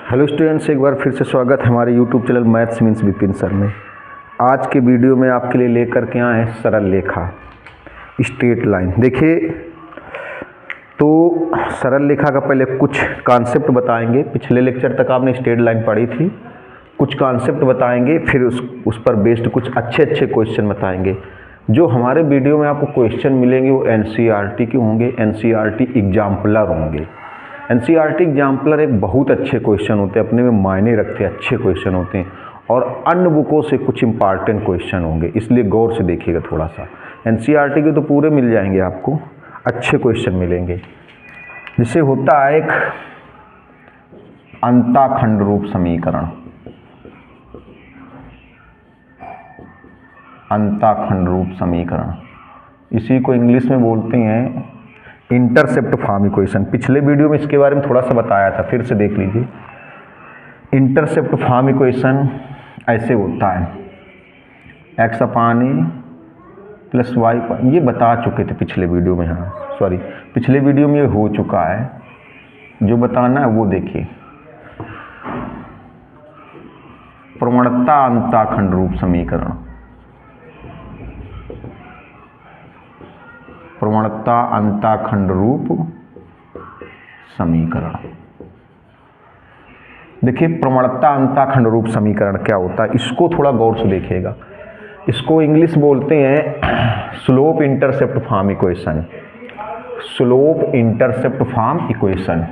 Hello students, एक बार फिर से स्वागत है हमारे YouTube channel maths means Vipin sir में। आज के वीडियो में आपके लिए लेकर के आए हैं सरल लेखा, स्ट्रेट लाइन। देखिए, तो सरल लेखा का पहले कुछ कॉन्सेप्ट बताएंगे। पिछले लेक्चर तक आपने स्ट्रेट लाइन पढ़ी थी, कुछ कॉन्सेप्ट बताएंगे, फिर उस पर बेस्ड कुछ अच्छे क्वेश्चन बताएंगे। जो हमारे वीडियो में आपको क्वेश्चन मिलेंगे वो एनसीईआरटी के होंगे, एनसीईआरटी एग्जाम्पलर होंगे। एनसीईआरटी एग्जाम्पलर एक बहुत अच्छे क्वेश्चन होते हैं, अपने में मायने रखते हैं, अच्छे क्वेश्चन होते हैं और अन्य बुकों से कुछ इंपॉर्टेंट क्वेश्चन होंगे, इसलिए गौर से देखिएगा थोड़ा सा। एनसीईआरटी के तो पूरे मिल जाएंगे, आपको अच्छे क्वेश्चन मिलेंगे। जिसे होता है एक अंताखंड रूप समीकरण, अंताखंड रूप समीकरण, इसी को इंग्लिश में बोलते हैं इंटरसेप्ट फॉर्म इक्वेशन। पिछले वीडियो में इसके बारे में थोड़ा सा बताया था, फिर से देख लीजिए। इंटरसेप्ट फॉर्म इक्वेशन ऐसे होता है, x upon A plus Y, ये बता चुके थे पिछले वीडियो में। हाँ सॉरी, पिछले वीडियो में ये हो चुका है, जो बताना है वो देखिए। प्रवणता अंताखंड रूप समीकरण, प्रवणता अंताखंड रूप समीकरण। देखिए, प्रवणता अंताखंड रूप समीकरण क्या होता है, इसको थोड़ा गौर से देखिएगा। इसको इंग्लिश बोलते हैं slope intercept form equation, slope intercept form equation,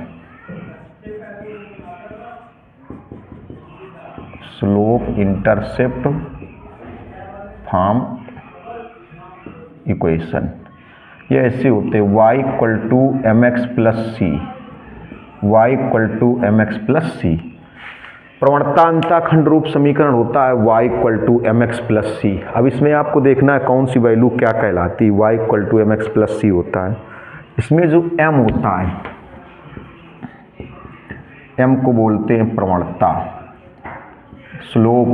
slope intercept form equation. ये ऐसे होते हैं y equal to m x plus c, y equal to m x plus c. प्रवणता अंताखंड रूप समीकरण होता है y equal to m x plus c. अब इसमें आपको देखना है कौन सी वैल्यू क्या कहलाती है। y equal to m x plus c होता है, इसमें जो m होता है, m को बोलते हैं प्रवणता, स्लोप,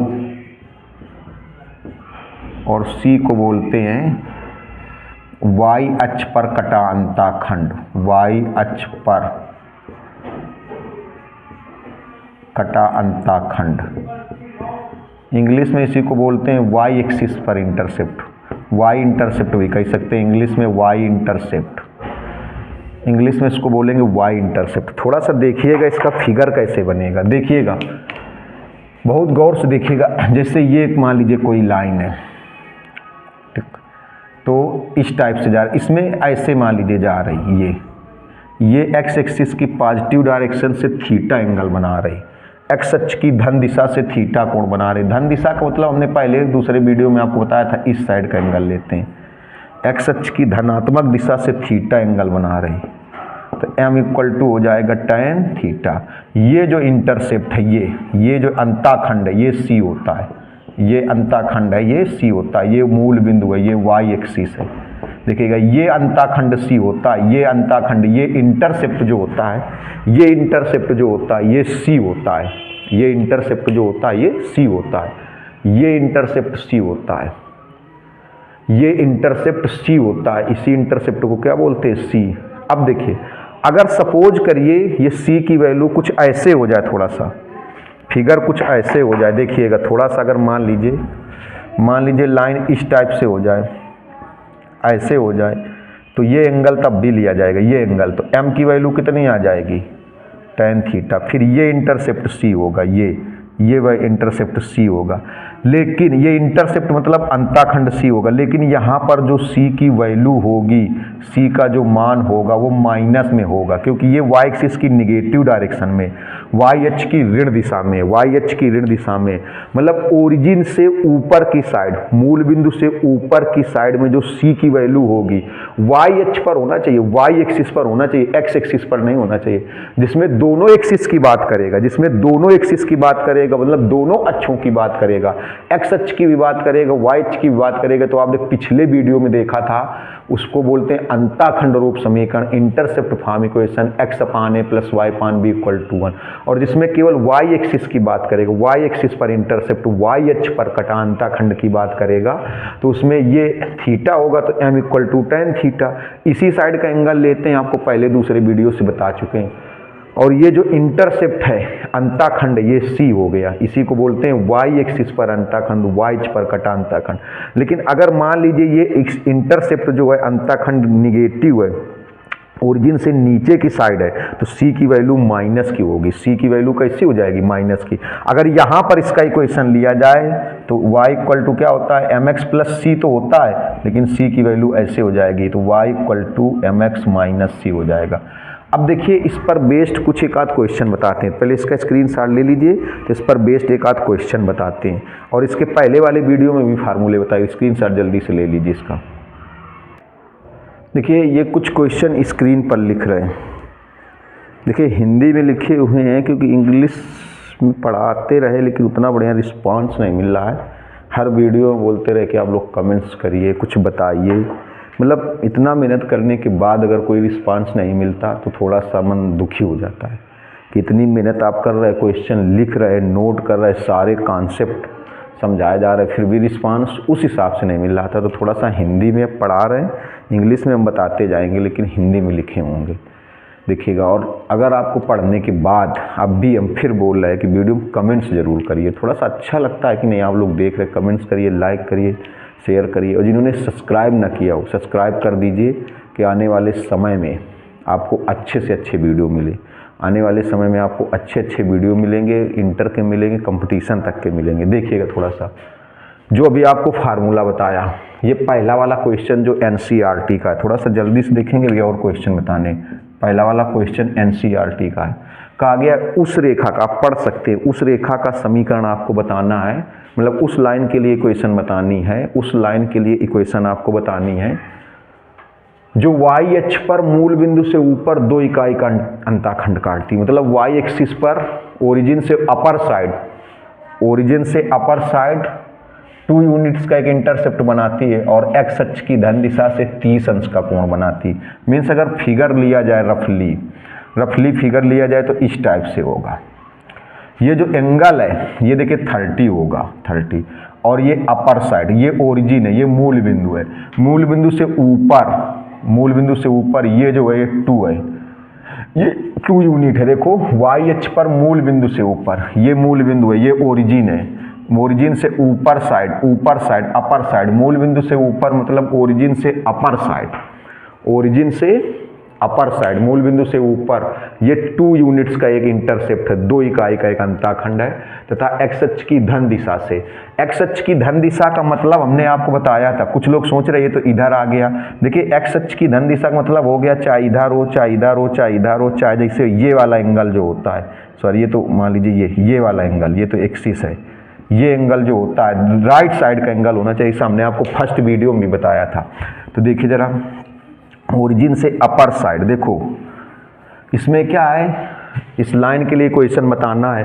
और c को बोलते हैं y अक्ष पर कटा अंताखंड, y अक्ष पर कटा अंताखंड। इंग्लिश में इसी को बोलते हैं y एक्सिस पर इंटरसेप्ट, y इंटरसेप्ट भी कह सकते हैं इंग्लिश में, y इंटरसेप्ट। इंग्लिश में इसको बोलेंगे y इंटरसेप्ट। थोड़ा सा देखिएगा इसका फिगर कैसे बनेगा, देखिएगा, बहुत गौर से देखिएगा। जैसे ये मान लीजिए कोई लाइन है, तो इस टाइप से जा रही, इसमें ऐसे मान लीजिए जा रही, ये एक्स एक्सिस की पॉजिटिव डायरेक्शन से थीटा एंगल बना रही, एक्स अक्ष की धन दिशा से थीटा कोण बना रही। धन दिशा का मतलब हमने पहले दूसरे वीडियो में आपको बताया था, इस साइड का एंगल लेते हैं। एक्स अक्ष की धनात्मक दिशा से थीटा एंगल बना रही, तो m इक्वल टू हो जाएगा tan थीटा। ये जो इंटरसेप्ट है, ये जो अंताखंड है, ये c होता है, ये अंताखंड है, ये c होता है, ये मूल बिंदु है, ये y एक्सिस है। देखिएगा, ये अंताखंड c होता है, ये अंताखंड, ये इंटरसेप्ट जो होता है, ये इंटरसेप्ट जो होता है, ये c होता है, ये इंटरसेप्ट जो होता है, ये c होता है, ये इंटरसेप्ट c होता है, ये इंटरसेप्ट c होता है। इसी इंटरसेप्ट को क्या बोलते हैं, c। अब देखिए, अगर सपोज करिए ये c की वैल्यू कुछ ऐसे हो जाए, थोड़ा सा फिगर कुछ ऐसे हो जाए, देखिएगा थोड़ा सा, अगर मान लीजिए लाइन इस टाइप से हो जाए, ऐसे हो जाए, तो ये एंगल तब भी लिया जाएगा, ये एंगल। तो m की वैल्यू कितनी आ जाएगी, tan थीटा। फिर ये इंटरसेप्ट c होगा, ये वह इंटरसेप्ट c होगा, लेकिन ये इंटरसेप्ट मतलब अंताखंड c होगा, लेकिन यहाँ पर जो c की वैल्यू होगी, c का जो मान होगा वो माइनस में होगा, क्योंकि ये y एक्सिस की निगेटिव डायरेक्शन में, y अक्ष की ऋण दिशा में, y अक्ष की ऋण दिशा में, मतलब ओरिजिन से ऊपर की साइड, मूल बिंदु से ऊपर की साइड में जो c की वैल्यू होगी y अक्ष पर होना चाहिए, y एक्सिस पर होना चाहिए, x एक्सिस पर नहीं होना चाहिए। जिसमें दोनों एक्सिस की बात करेगा, जिसमें दोनों एक्सिस की बात करेगा, मतलब दोनों अक्षों की बात करेगा, एक्स अक्ष की भी बात करेगा, वाई अक्ष की भी बात करेगा, तो आपने पिछले वीडियो में देखा था, उसको बोलते हैं अंताखंड रूप समीकरण, intercept form equation, X upon A plus Y upon B equal to 1। और जिसमें केवल वाई एक्सिस की बात करेगा, वाई एक्सिस पर इंटरसेप्ट, वाई अक्ष पर कटा अंताखंड की बात करेगा, तो उसमें ये थीटा होगा, तो m equal to tan theta. इसी साइड का एंगल लेते हैं, आपको पहले दूसरे वीडियो से बता चुके हैं। और ये जो इंटरसेप्ट है अंताखंड, ये सी हो गया, इसी को बोलते हैं वाई एक्सिस पर अंताखंड, वाई पर कटा अंताखंड। लेकिन अगर मान लीजिए ये इंटरसेप्ट जो है अंताखंड निगेटिव है, ओरिजिन से नीचे की साइड है, तो सी की वैल्यू माइनस की होगी। सी की वैल्यू कैसी हो जाएगी? माइनस की। अगर यहाँ पर इसका इक्वेशन लिया जाए तो y इक्वल टू क्या होता है? mx प्लस सी तो होता है, लेकिन c की वैल्यू ऐसे हो जाएगी, तो y equal to mx minus c हो जाएगा। अब देखिए इस पर बेस्ड कुछ एक आध क्वेश्चन बताते हैं। पहले इसका स्क्रीनशॉट ले लीजिए, तो इस पर बेस्ड एक आध क्वेश्चन बताते हैं, और इसके पहले वाले वीडियो में भी फार्मूले बताए, स्क्रीनशॉट जल्दी से ले लीजिए इसका। देखिए ये कुछ क्वेश्चन स्क्रीन पर लिख रहे हैं, देखिए हिंदी में लिखे हुए हैं, क्योंकि इंग्लिश में पढ़ाते रहे लेकिन उतना बढ़िया रिस्पांस नहीं मिल रहा है। हर वीडियो में बोलते रहे कि आप लोग कमेंट्स करिए, कुछ बताइए, मतलब इतना मेहनत करने के बाद अगर कोई रिस्पांस नहीं मिलता तो थोड़ा सा मन दुखी हो जाता है कि इतनी मेहनत आप कर रहे हैं, क्वेश्चन लिख रहे हैं, नोट कर रहे हैं, सारे कॉन्सेप्ट समझाया जा रहा है, फिर भी रिस्पांस उस हिसाब से नहीं मिल रहा था। तो थोड़ा सा हिंदी में पढ़ा रहे हैं, इंग्लिश में हम बताते जाएंगे, लेकिन हिंदी में लिखे होंगे, देखिएगा। और अगर आपको पढ़ने के बाद अब भी हम फिर बोल रहे हैं कि वीडियो में कमेंट्स जरूर करिए, थोड़ा सा अच्छा लगता है कि नहीं आप लोग देख रहे, कमेंट्स करिए, लाइक करिए, शेयर करिए, और जिन्होंने सब्सक्राइब ना किया हो सब्सक्राइब कर दीजिए कि आने वाले समय में आपको अच्छे से अच्छे वीडियो मिले। आने वाले समय में आपको अच्छे अच्छे वीडियो मिलेंगे, इंटर के मिलेंगे, कंपटीशन तक के मिलेंगे। देखिएगा थोड़ा सा जो अभी आपको फार्मूला बताया, ये पहला वाला क्वेश्चन जो एनसीईआरटी का है, थोड़ा सा जल्दी से देखेंगे भैया और क्वेश्चन बताने। पहला वाला क्वेश्चन एनसीईआरटी का है, कहा गया उस रेखा का, आप पढ़ सकते हैं, उस रेखा का समीकरण आपको बताना है, मतलब उस लाइन के लिए इक्वेशन बतानी है, उस लाइन के लिए इक्वेशन आपको बतानी है जो वाई अक्ष पर मूल बिंदु से ऊपर 2 इकाई का अंताखंड काटती है। मतलब वाई एक्सिस पर ओरिजिन से अपर साइड, ओरिजिन से अपर साइड 2 यूनिट्स का एक इंटरसेप्ट बनाती है, और एक्स अक्ष की धन दिशा से 30 अंश का कोण बनाती है। मीन्स अगर फिगर लिया जाए रफली फिगर लिया जाए तो इस टाइप से होगा। ये जो एंगल है ये देखिए 30 होगा, 30, और ये अपर साइड, ये ओरिजिन है, ये मूल बिंदु है, मूल बिंदु से ऊपर ये जो है ये 2 है, ये 2 यूनिट है। देखो वाई अक्ष पर मूल बिंदु से ऊपर ये मूल बिंदु है, ये ओरिजिन है, ओरिजिन से ऊपर साइड अपर साइड, मूल बिंदु से ऊपर मतलब ओरिजिन से अपर साइड, ओरिजिन से अपर साइड, मूल बिंदु से ऊपर ये 2 यूनिट्स का एक इंटरसेप्ट है, 2 इकाई का एक अंताखंड है, तथा एक्स अक्ष की धन दिशा से। एक्स अक्ष की धन दिशा का मतलब हमने आपको बताया था, कुछ लोग सोच रहे हैं तो इधर आ गया। देखिए एक्स अक्ष की धन दिशा का मतलब हो गया चाहे इधर हो, चाहे इधर हो, चाहे इधर हो, चाहे जैसे ये वाला एंगल जो होता है, सॉरी ये तो मान लीजिए ये वाला एंगल, ये तो एक्सिस है, ये एंगल जो होता है राइट साइड का एंगल होना चाहिए, हमने आपको फर्स्ट वीडियो में बताया था। तो देखिए जरा, ओरिजिन से अपर साइड, देखो इसमें क्या है, इस लाइन के लिए इक्वेशन बताना है,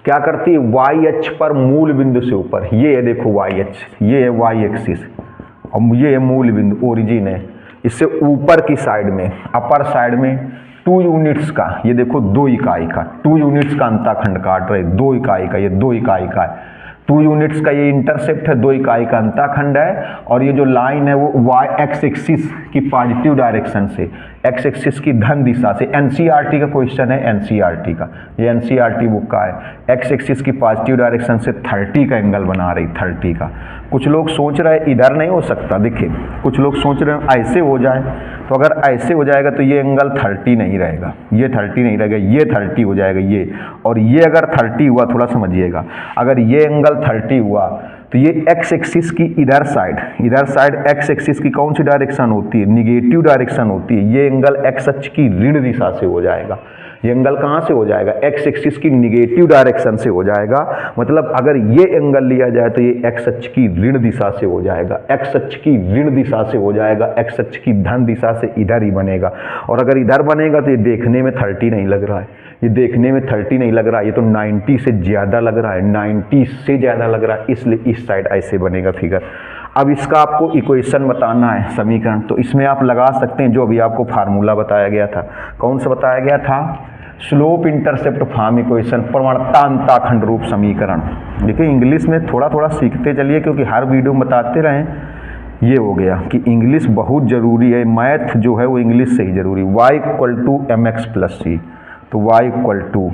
क्या करती है वाई अक्ष पर मूल बिंदु से ऊपर, ये है देखो वाई अक्ष, ये है वाई एक्सिस, और ये है मूल बिंदु ओरिजिन है, इससे ऊपर की साइड में अपर साइड में 2 यूनिट्स का, ये देखो 2 इकाई का, 2 यूनिट्स का अंताखंड काट रहे, 2 इकाई का, ये 2 इकाई का है, 2 यूनिट्स का ये इंटरसेप्ट है, 2 इकाई का अंताखंड है, और ये जो लाइन है वो वाई एक्स एक्सिस की पॉजिटिव डायरेक्शन से, एक्स एक्सिस की धन दिशा से, एनसीईआरटी का क्वेश्चन है, एनसीईआरटी का, ये एनसीईआरटी बुक का है, एक्स एक्सिस की पॉजिटिव डायरेक्शन से 30 का एंगल बना रही, 30 का। कुछ लोग सोच रहे हैं इधर नहीं हो सकता, देखिए कुछ लोग सोच रहे हैं ऐसे हो जाए, तो अगर ऐसे हो जाएगा तो ये एंगल 30 नहीं रहेगा, ये 30 नहीं रहेगा, ये 30 हो जाएगा ये, और ये अगर 30 हुआ, थोड़ा समझिएगा, अगर ये एंगल 30 हुआ तो ये एक्स एक्सिस की इधर साइड एक्स एक्सिस की कौन सी डायरेक्शन होती है, निगेटिव डायरेक्शन होती है, ये एंगल एक्स अक्ष की ऋण दिशा से हो जाएगा। ये एंगल कहाँ से हो जाएगा, एक्स एक्सिस की निगेटिव डायरेक्शन से हो जाएगा, मतलब अगर ये एंगल लिया जाए तो ये एक्स अक्ष की ऋण दिशा से हो जाएगा, एक्स अक्ष की ऋण दिशा से हो जाएगा, एक्स अक्ष की धन दिशा से इधर ही बनेगा। और अगर इधर बनेगा तो ये देखने में 30 नहीं लग रहा है, ये देखने में 30 नहीं लग रहा है, ये तो 90 से ज़्यादा लग रहा है, 90 से ज़्यादा लग रहा है, इसलिए इस साइड ऐसे बनेगा फिगर। अब इसका आपको इक्वेशन बताना है, समीकरण, तो इसमें आप लगा सकते हैं जो अभी आपको फार्मूला बताया गया था, कौन सा बताया गया था, स्लोप इंटरसेप्ट फॉर्म इक्वेशन, प्रवणता अंताखंड रूप समीकरण। देखिए इंग्लिश में थोड़ा थोड़ा सीखते चलिए, क्योंकि हर वीडियो में बताते रहें। ये हो गया कि इंग्लिश बहुत ज़रूरी है, मैथ जो है वो इंग्लिश से ही ज़रूरी। y = mx + c, तो y इक्वल टू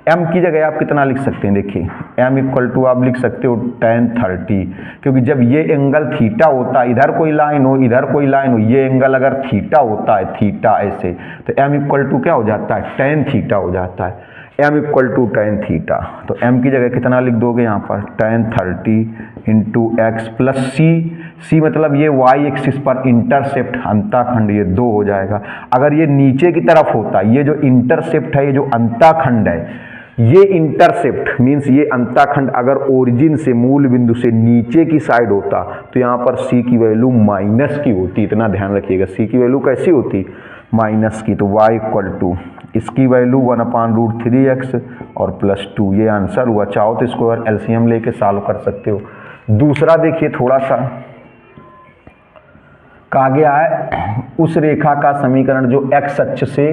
m की जगह आप कितना लिख सकते हैं, देखिए m इक्वल टू आप लिख सकते हो tan 30, क्योंकि जब ये एंगल थीटा होता है, इधर कोई लाइन हो इधर कोई लाइन हो, ये एंगल अगर थीटा होता है, थीटा ऐसे, तो m इक्वल टू क्या हो जाता है, tan थीटा हो जाता है, m equal to tan theta. तो m की जगह कितना लिख दोगे यहाँ पर, tan 30 into x plus c मतलब ये y एक्सिस पर इंटरसेप्ट अंताखंड, ये 2 हो जाएगा। अगर ये नीचे की तरफ होता, ये जो इंटरसेप्ट है, ये जो अंताखंड है, ये इंटरसेप्ट मीन्स ये अंताखंड अगर ओरिजिन से, मूल बिंदु से नीचे की साइड होता, तो यहाँ पर c की वैल्यू माइनस की होती। इतना ध्यान रखिएगा, c की वैल्यू कैसी होती, माइनस की। तो y इक्वल टू इसकी वैल्यू 1/√3x और प्लस 2, ये आंसर हुआ। चाहो तो इसको एलसीएम लेके सॉल्व कर सकते हो। दूसरा देखिए थोड़ा सा कहा गया है, उस रेखा का समीकरण जो x अक्ष से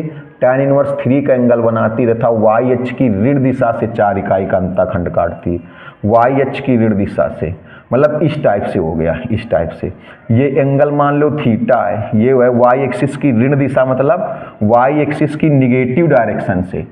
tan इनवर्स 3 का एंगल बनाती तथा y अक्ष की ऋण दिशा से 4 इकाई का अंताखंड काटती। y अक्ष की ऋण दिशा से मतलब इस टाइप से हो गया, इस टाइप से। ये एंगल मान लो थीटा है, ये है y एक्सिस की ऋण दिशा मतलब y एक्सिस की निगेटिव डायरेक्शन से,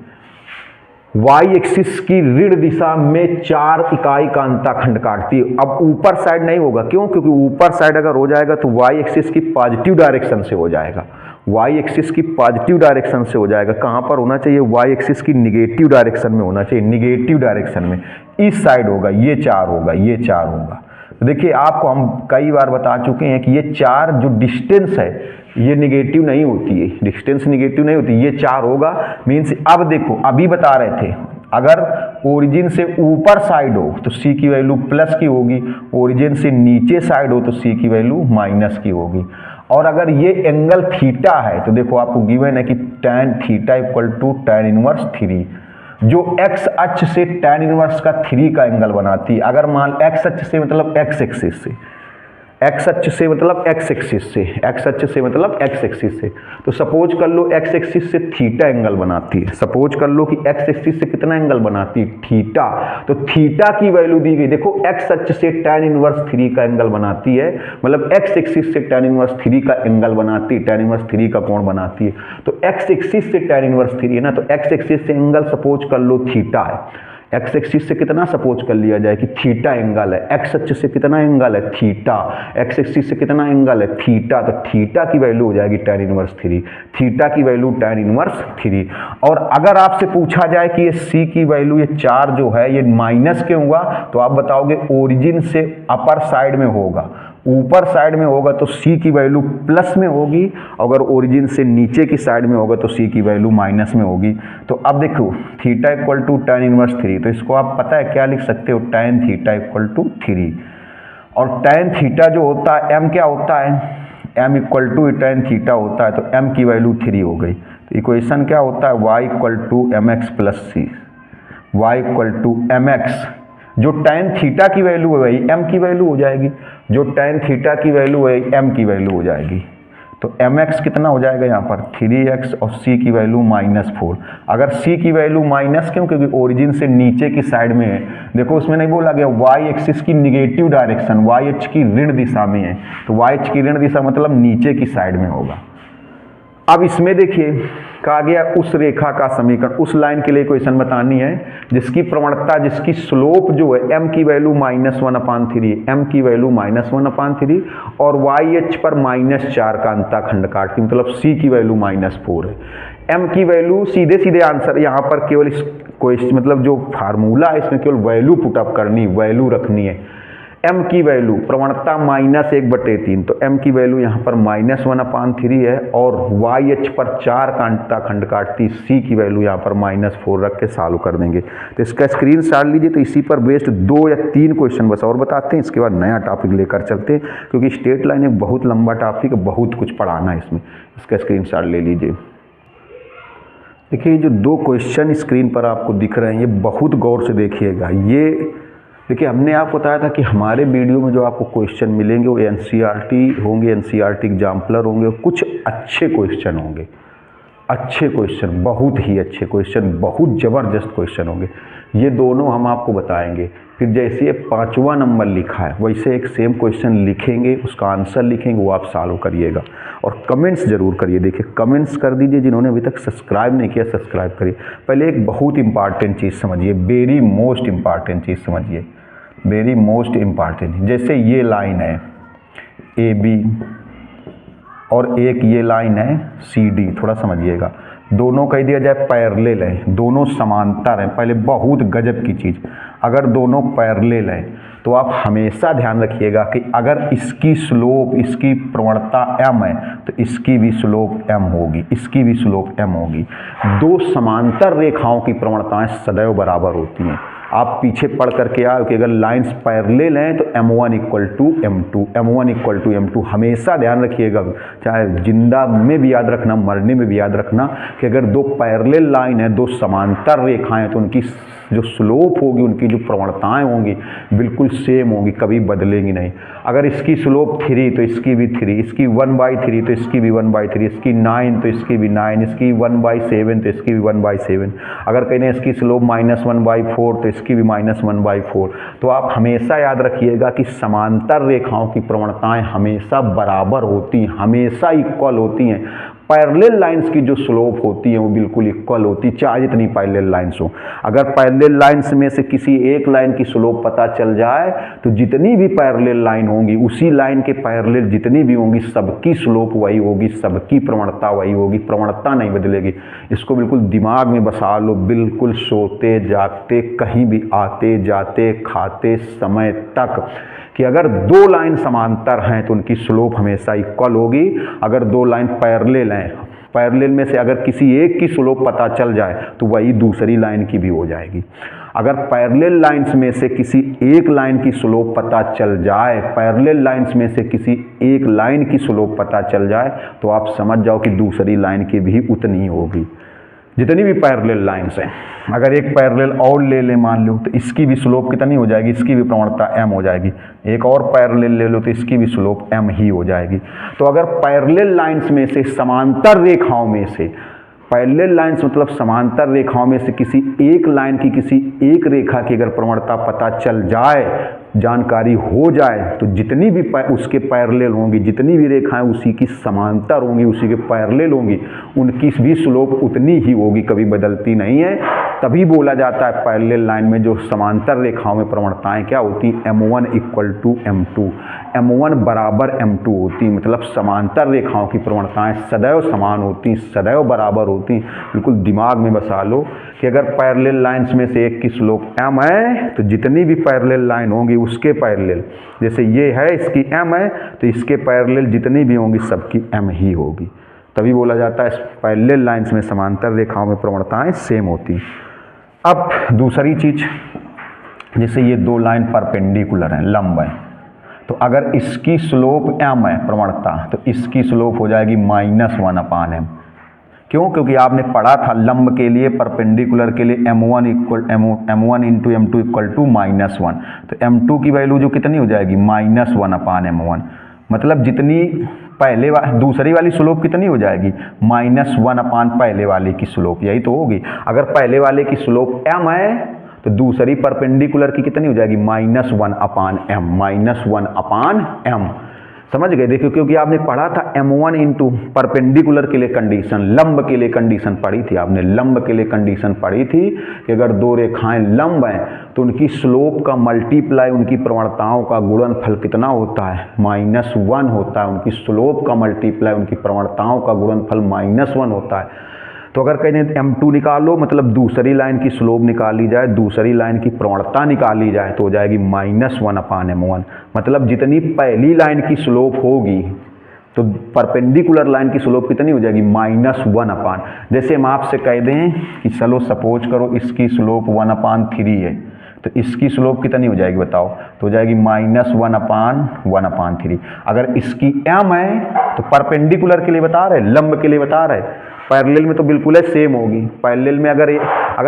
y एक्सिस की ऋण दिशा में 4 इकाई का अंताखंड काटती है। अब ऊपर साइड नहीं होगा, क्यों, क्योंकि ऊपर साइड अगर हो जाएगा तो y एक्सिस की पॉजिटिव डायरेक्शन से हो जाएगा, y एक्सिस की पॉजिटिव डायरेक्शन से हो जाएगा। कहाँ पर होना चाहिए, y एक्सिस की निगेटिव डायरेक्शन में होना चाहिए, निगेटिव डायरेक्शन में, इस साइड होगा, ये 4 होगा, ये 4 होगा। तो देखिए आपको हम कई बार बता चुके हैं कि ये 4 जो डिस्टेंस है ये निगेटिव नहीं होती है, डिस्टेंस निगेटिव नहीं होती, ये 4 होगा। मीन्स अब देखो अभी बता रहे थे अगर ओरिजिन से ऊपर साइड हो तो c की वैल्यू प्लस की होगी, ओरिजिन से नीचे साइड हो तो c की वैल्यू माइनस की होगी। और अगर ये एंगल थीटा है तो देखो आपको गिवन है कि tan theta equal to tan inverse 3, जो x अक्ष से tan इनवर्स का 3 का एंगल बनाती है। अगर मान x अक्ष से मतलब x एक्सिस से, x अक्ष से मतलब x एक्सिस से, x अक्ष से मतलब x एक्सिस से, तो सपोज कर लो x एक्सिस से थीटा एंगल बनाती है। सपोज कर लो कि x एक्सिस से कितना एंगल बनाती है, थीटा। तो थीटा की वैल्यू दी गई, देखो x अक्ष से tan इनवर्स 3 का एंगल बनाती है, मतलब x एक्सिस से tan इनवर्स 3 का एंगल बनाती है, tan इनवर्स 3 का कोण बनाती है। तो x एक्सिस से tan इनवर्स 3 है ना, तो x एक्सिस से एंगल सपोज कर लो थीटा है, एक्स एक्सिस से कितना सपोज कर लिया जाए कि थीटा एंगल है, एक्स अक्ष से कितना एंगल है, थीटा, एक्स एक्सिस से कितना एंगल है, थीटा। तो थीटा की वैल्यू हो जाएगी tan इनवर्स 3, थीटा की वैल्यू tan इनवर्स 3। और अगर आपसे पूछा जाए कि ये c की वैल्यू, ये 4 जो है ये माइनस क्यों हुआ, तो आप बताओगे ओरिजिन से अपर साइड में होगा, ऊपर साइड में होगा तो c की वैल्यू प्लस में होगी, अगर ओरिजिन से नीचे की साइड में होगा तो c की वैल्यू माइनस में होगी। तो अब देखो theta equal to tan inverse 3, तो इसको आप पता है क्या लिख सकते हो, tan थीटा इक्वल टू 3। और tan थीटा जो होता है m क्या होता है, m equal to tan theta होता है, तो m की वैल्यू 3 हो गई। तो इक्वेशन क्या होता है, y equal to mx plus c, y equal to mx, जो tan थीटा की वैल्यू है वही m की वैल्यू हो जाएगी, जो tan थीटा की वैल्यू है m की वैल्यू हो जाएगी। तो mx कितना हो जाएगा यहाँ पर 3x और c की वैल्यू -4। अगर c की वैल्यू माइनस क्यों, क्योंकि ओरिजिन से नीचे की साइड में है। देखो उसमें नहीं बोला गया y एक्सिस की निगेटिव डायरेक्शन, y अक्ष की ऋण दिशा में है, तो y अक्ष की ऋण दिशा मतलब नीचे की साइड में होगा। अब इसमें देखिए कहा गया उस रेखा का समीकरण, उस लाइन के लिए इक्वेशन बतानी है जिसकी प्रवणता, जिसकी स्लोप जो है m की वैल्यू -1/3, m की वैल्यू -1/3 और y अक्ष पर -4 का अंताखंड काटती, मतलब c की वैल्यू -4 है। m की वैल्यू सीधे सीधे आंसर यहाँ पर केवल इस क्वेश्चन मतलब जो फार्मूला है इसमें केवल वैल्यू पुटअप करनी, वैल्यू रखनी है। m की वैल्यू प्रवणता -1/3, तो m की वैल्यू यहाँ पर -1/3 है और y अक्ष पर 4 का अंताखंड काटती, c की वैल्यू यहाँ पर -4 रख के सॉल्व कर देंगे। तो इसका स्क्रीनशॉट लीजिए। तो इसी पर बेस्ड 2 या 3 क्वेश्चन बस और बताते हैं, इसके बाद नया टॉपिक लेकर चलते हैं, क्योंकि स्टेट लाइन एक बहुत लंबा टॉपिक है, बहुत कुछ पढ़ाना है इसमें। इसका स्क्रीनशॉट ले लीजिए। देखिए जो 2 क्वेश्चन स्क्रीन पर आपको दिख रहे हैं, ये बहुत गौर से देखिएगा। ये देखिए हमने आपको बताया था कि हमारे वीडियो में जो आपको क्वेश्चन मिलेंगे वो एनसीईआरटी होंगे, एनसीईआरटी एग्जाम्पलर होंगे, कुछ अच्छे क्वेश्चन होंगे, अच्छे क्वेश्चन, बहुत ही अच्छे क्वेश्चन, बहुत ज़बरदस्त क्वेश्चन होंगे। ये दोनों हम आपको बताएंगे। फिर जैसे ये 5वां नंबर लिखा है वैसे एक सेम क्वेश्चन लिखेंगे, उसका आंसर लिखेंगे, वो आप सॉल्व करिएगा और कमेंट्स जरूर करिए। देखिए कमेंट्स कर दीजिए, जिन्होंने अभी तक सब्सक्राइब नहीं किया सब्सक्राइब करिए। पहले एक बहुत इंपॉर्टेंट चीज़ समझिए, वेरी मोस्ट इंपॉर्टेंट चीज़ समझिए, वेरी मोस्ट इंपॉर्टेंट। जैसे ये लाइन है AB और एक ये लाइन है CD, थोड़ा समझिएगा। दोनों कह दिया जाए पैरेलल है, दोनों समांतर हैं। पहले बहुत गजब की चीज़, अगर दोनों पैरेलल हैं तो आप हमेशा ध्यान रखिएगा कि अगर इसकी स्लोप, इसकी प्रवणता m है तो इसकी भी स्लोप m होगी, इसकी भी स्लोप m होगी। दो समांतर रेखाओं की प्रवणताएं सदैव बराबर होती हैं। आप पीछे पढ़ करके आओ कि अगर लाइंस पैरेलल हैं तो m1 equal to m2, m1 equal to m2। हमेशा ध्यान रखिएगा, चाहे जिंदा में भी याद रखना, मरने में भी याद रखना कि अगर दो पैरेलल लाइन है, दो समांतर रेखाएं, तो उनकी जो स्लोप होगी, उनकी जो प्रवणताएं होंगी बिल्कुल सेम होगी, कभी बदलेंगी नहीं। अगर इसकी स्लोप 3 तो इसकी भी 3, इसकी 1/3 तो इसकी भी 1/3, इसकी 9 तो इसकी भी 9, इसकी 1/7 तो इसकी भी 1/7। अगर कहीं इसकी स्लोप -1/4 तो इसकी भी -1/4। तो आप हमेशा याद रखिएगा कि समांतर रेखाओं की प्रवणताएं हमेशा बराबर होती हैं, हमेशा इक्वल होती हैं। पैरेलल लाइंस की जो स्लोप होती है वो बिल्कुल इक्वल होती है, चाहे जितनी पैरेलल लाइंस हो। अगर पैरेलल लाइंस में से किसी एक लाइन की स्लोप पता चल जाए तो जितनी भी पैरेलल लाइन होंगी, उसी लाइन के पैरेलल जितनी भी होंगी, सबकी स्लोप वही होगी, सबकी प्रवणता वही होगी, प्रवणता नहीं बदलेगी। इसको बिल्कुल दिमाग में बसा लो, बिल्कुल सोते जागते, कहीं भी आते जाते, खाते समय तक, कि अगर दो लाइन समांतर हैं तो उनकी स्लोप हमेशा इक्वल होगी। अगर दो लाइन पैरेलल हैं, पैरेलल में से अगर किसी एक की स्लोप पता चल जाए तो वही दूसरी लाइन की भी हो जाएगी। अगर पैरेलल लाइंस में से किसी एक लाइन की स्लोप पता चल जाए, पैरेलल लाइंस में से किसी एक लाइन की स्लोप पता चल जाए तो आप समझ जाओ कि दूसरी लाइन की भी उतनी होगी। जितनी भी पैरेलल लाइंस हैं, अगर एक पैरेलल और ले ले मान लो तो इसकी भी स्लोप कितनी हो जाएगी, इसकी भी प्रवणता m हो जाएगी। एक और पैरेलल ले लो तो इसकी भी स्लोप m ही हो जाएगी। तो अगर पैरेलल लाइंस में से, समांतर रेखाओं में से, पैरेलल लाइंस मतलब समांतर रेखाओं में से किसी एक लाइन की, किसी एक रेखा की अगर प्रवणता पता चल जाए, जानकारी हो जाए, तो जितनी भी उसके पैरेलल होंगी, जितनी भी रेखाएं उसी की समांतर होंगी, उसी के पैरेलल होंगी, उनकी भी स्लोप उतनी ही होगी, कभी बदलती नहीं है। तभी बोला जाता है पैरेलल लाइन में जो समांतर रेखाओं में प्रवणताएं क्या होती, m1 equal to m2, m1 बराबर m2 होती, मतलब समांतर रेखाओं की प्रवणताएं सदैव समान होती, सदैव बराबर होती। बिल्कुल दिमाग में बसा लो कि अगर पैरेलल लाइंस में से एक की स्लोप m है तो जितनी भी पैरेलल लाइन होंगी उसके पैरेलल, जैसे ये है इसकी m है तो इसके पैरेलल जितनी भी होंगी सबकी m ही होगी। तभी बोला जाता है पैरेलल लाइंस में समांतर रेखाओं में प्रवणताएं सेम होती। अब दूसरी चीज, जैसे ये दो लाइन परपेंडिकुलर हैं, लंब हैं, तो अगर इसकी स्लोप m है प्रवणता, तो इसकी स्लोप हो जाएगी -1/m। क्यों? क्योंकि आपने पढ़ा था लंब के लिए, परपेंडिकुलर के लिए m1 into m2 equal to -1। तो m2 की वैल्यू जो कितनी हो जाएगी, -1/m1। मतलब जितनी पहले दूसरी वाली स्लोप कितनी हो जाएगी, -1 पहले वाले की स्लोप, यही तो होगी। अगर पहले वाले की स्लोप m है तो दूसरी परपेंडिकुलर की कितनी हो जाएगी, -1/m। समझ गए? देखिए क्योंकि आपने पढ़ा था m1 इंटू परपेंडिकुलर के लिए कंडीशन, लंब के लिए कंडीशन पढ़ी थी आपने, लंब के लिए कंडीशन पढ़ी थी कि अगर दो रेखाएं लंब हैं तो उनकी स्लोप का मल्टीप्लाई, उनकी प्रवणताओं का गुणनफल कितना होता है, -1 होता है। उनकी स्लोप का मल्टीप्लाई, उनकी प्रवणताओं का गुणनफल -1 होता है। तो अगर कहीं m2 निकालो, मतलब दूसरी लाइन की स्लोप निकाली जाए, दूसरी लाइन की प्रवणता निकाली जाए, तो हो जाएगी -1/m1। मतलब जितनी पहली लाइन की स्लोप होगी तो परपेंडिकुलर लाइन की स्लोप कितनी हो जाएगी, -1/। जैसे हम आपसे कह दें कि चलो सपोज करो इसकी स्लोप 1/3 है, तो इसकी स्लोप कितनी हो जाएगी बताओ, तो हो जाएगी -1/1/3। अगर इसकी m है तो परपेंडिकुलर के लिए बता रहे, लंब के लिए बता रहे, पैरेलल में तो बिल्कुल है सेम होगी। पैरेलल में अगर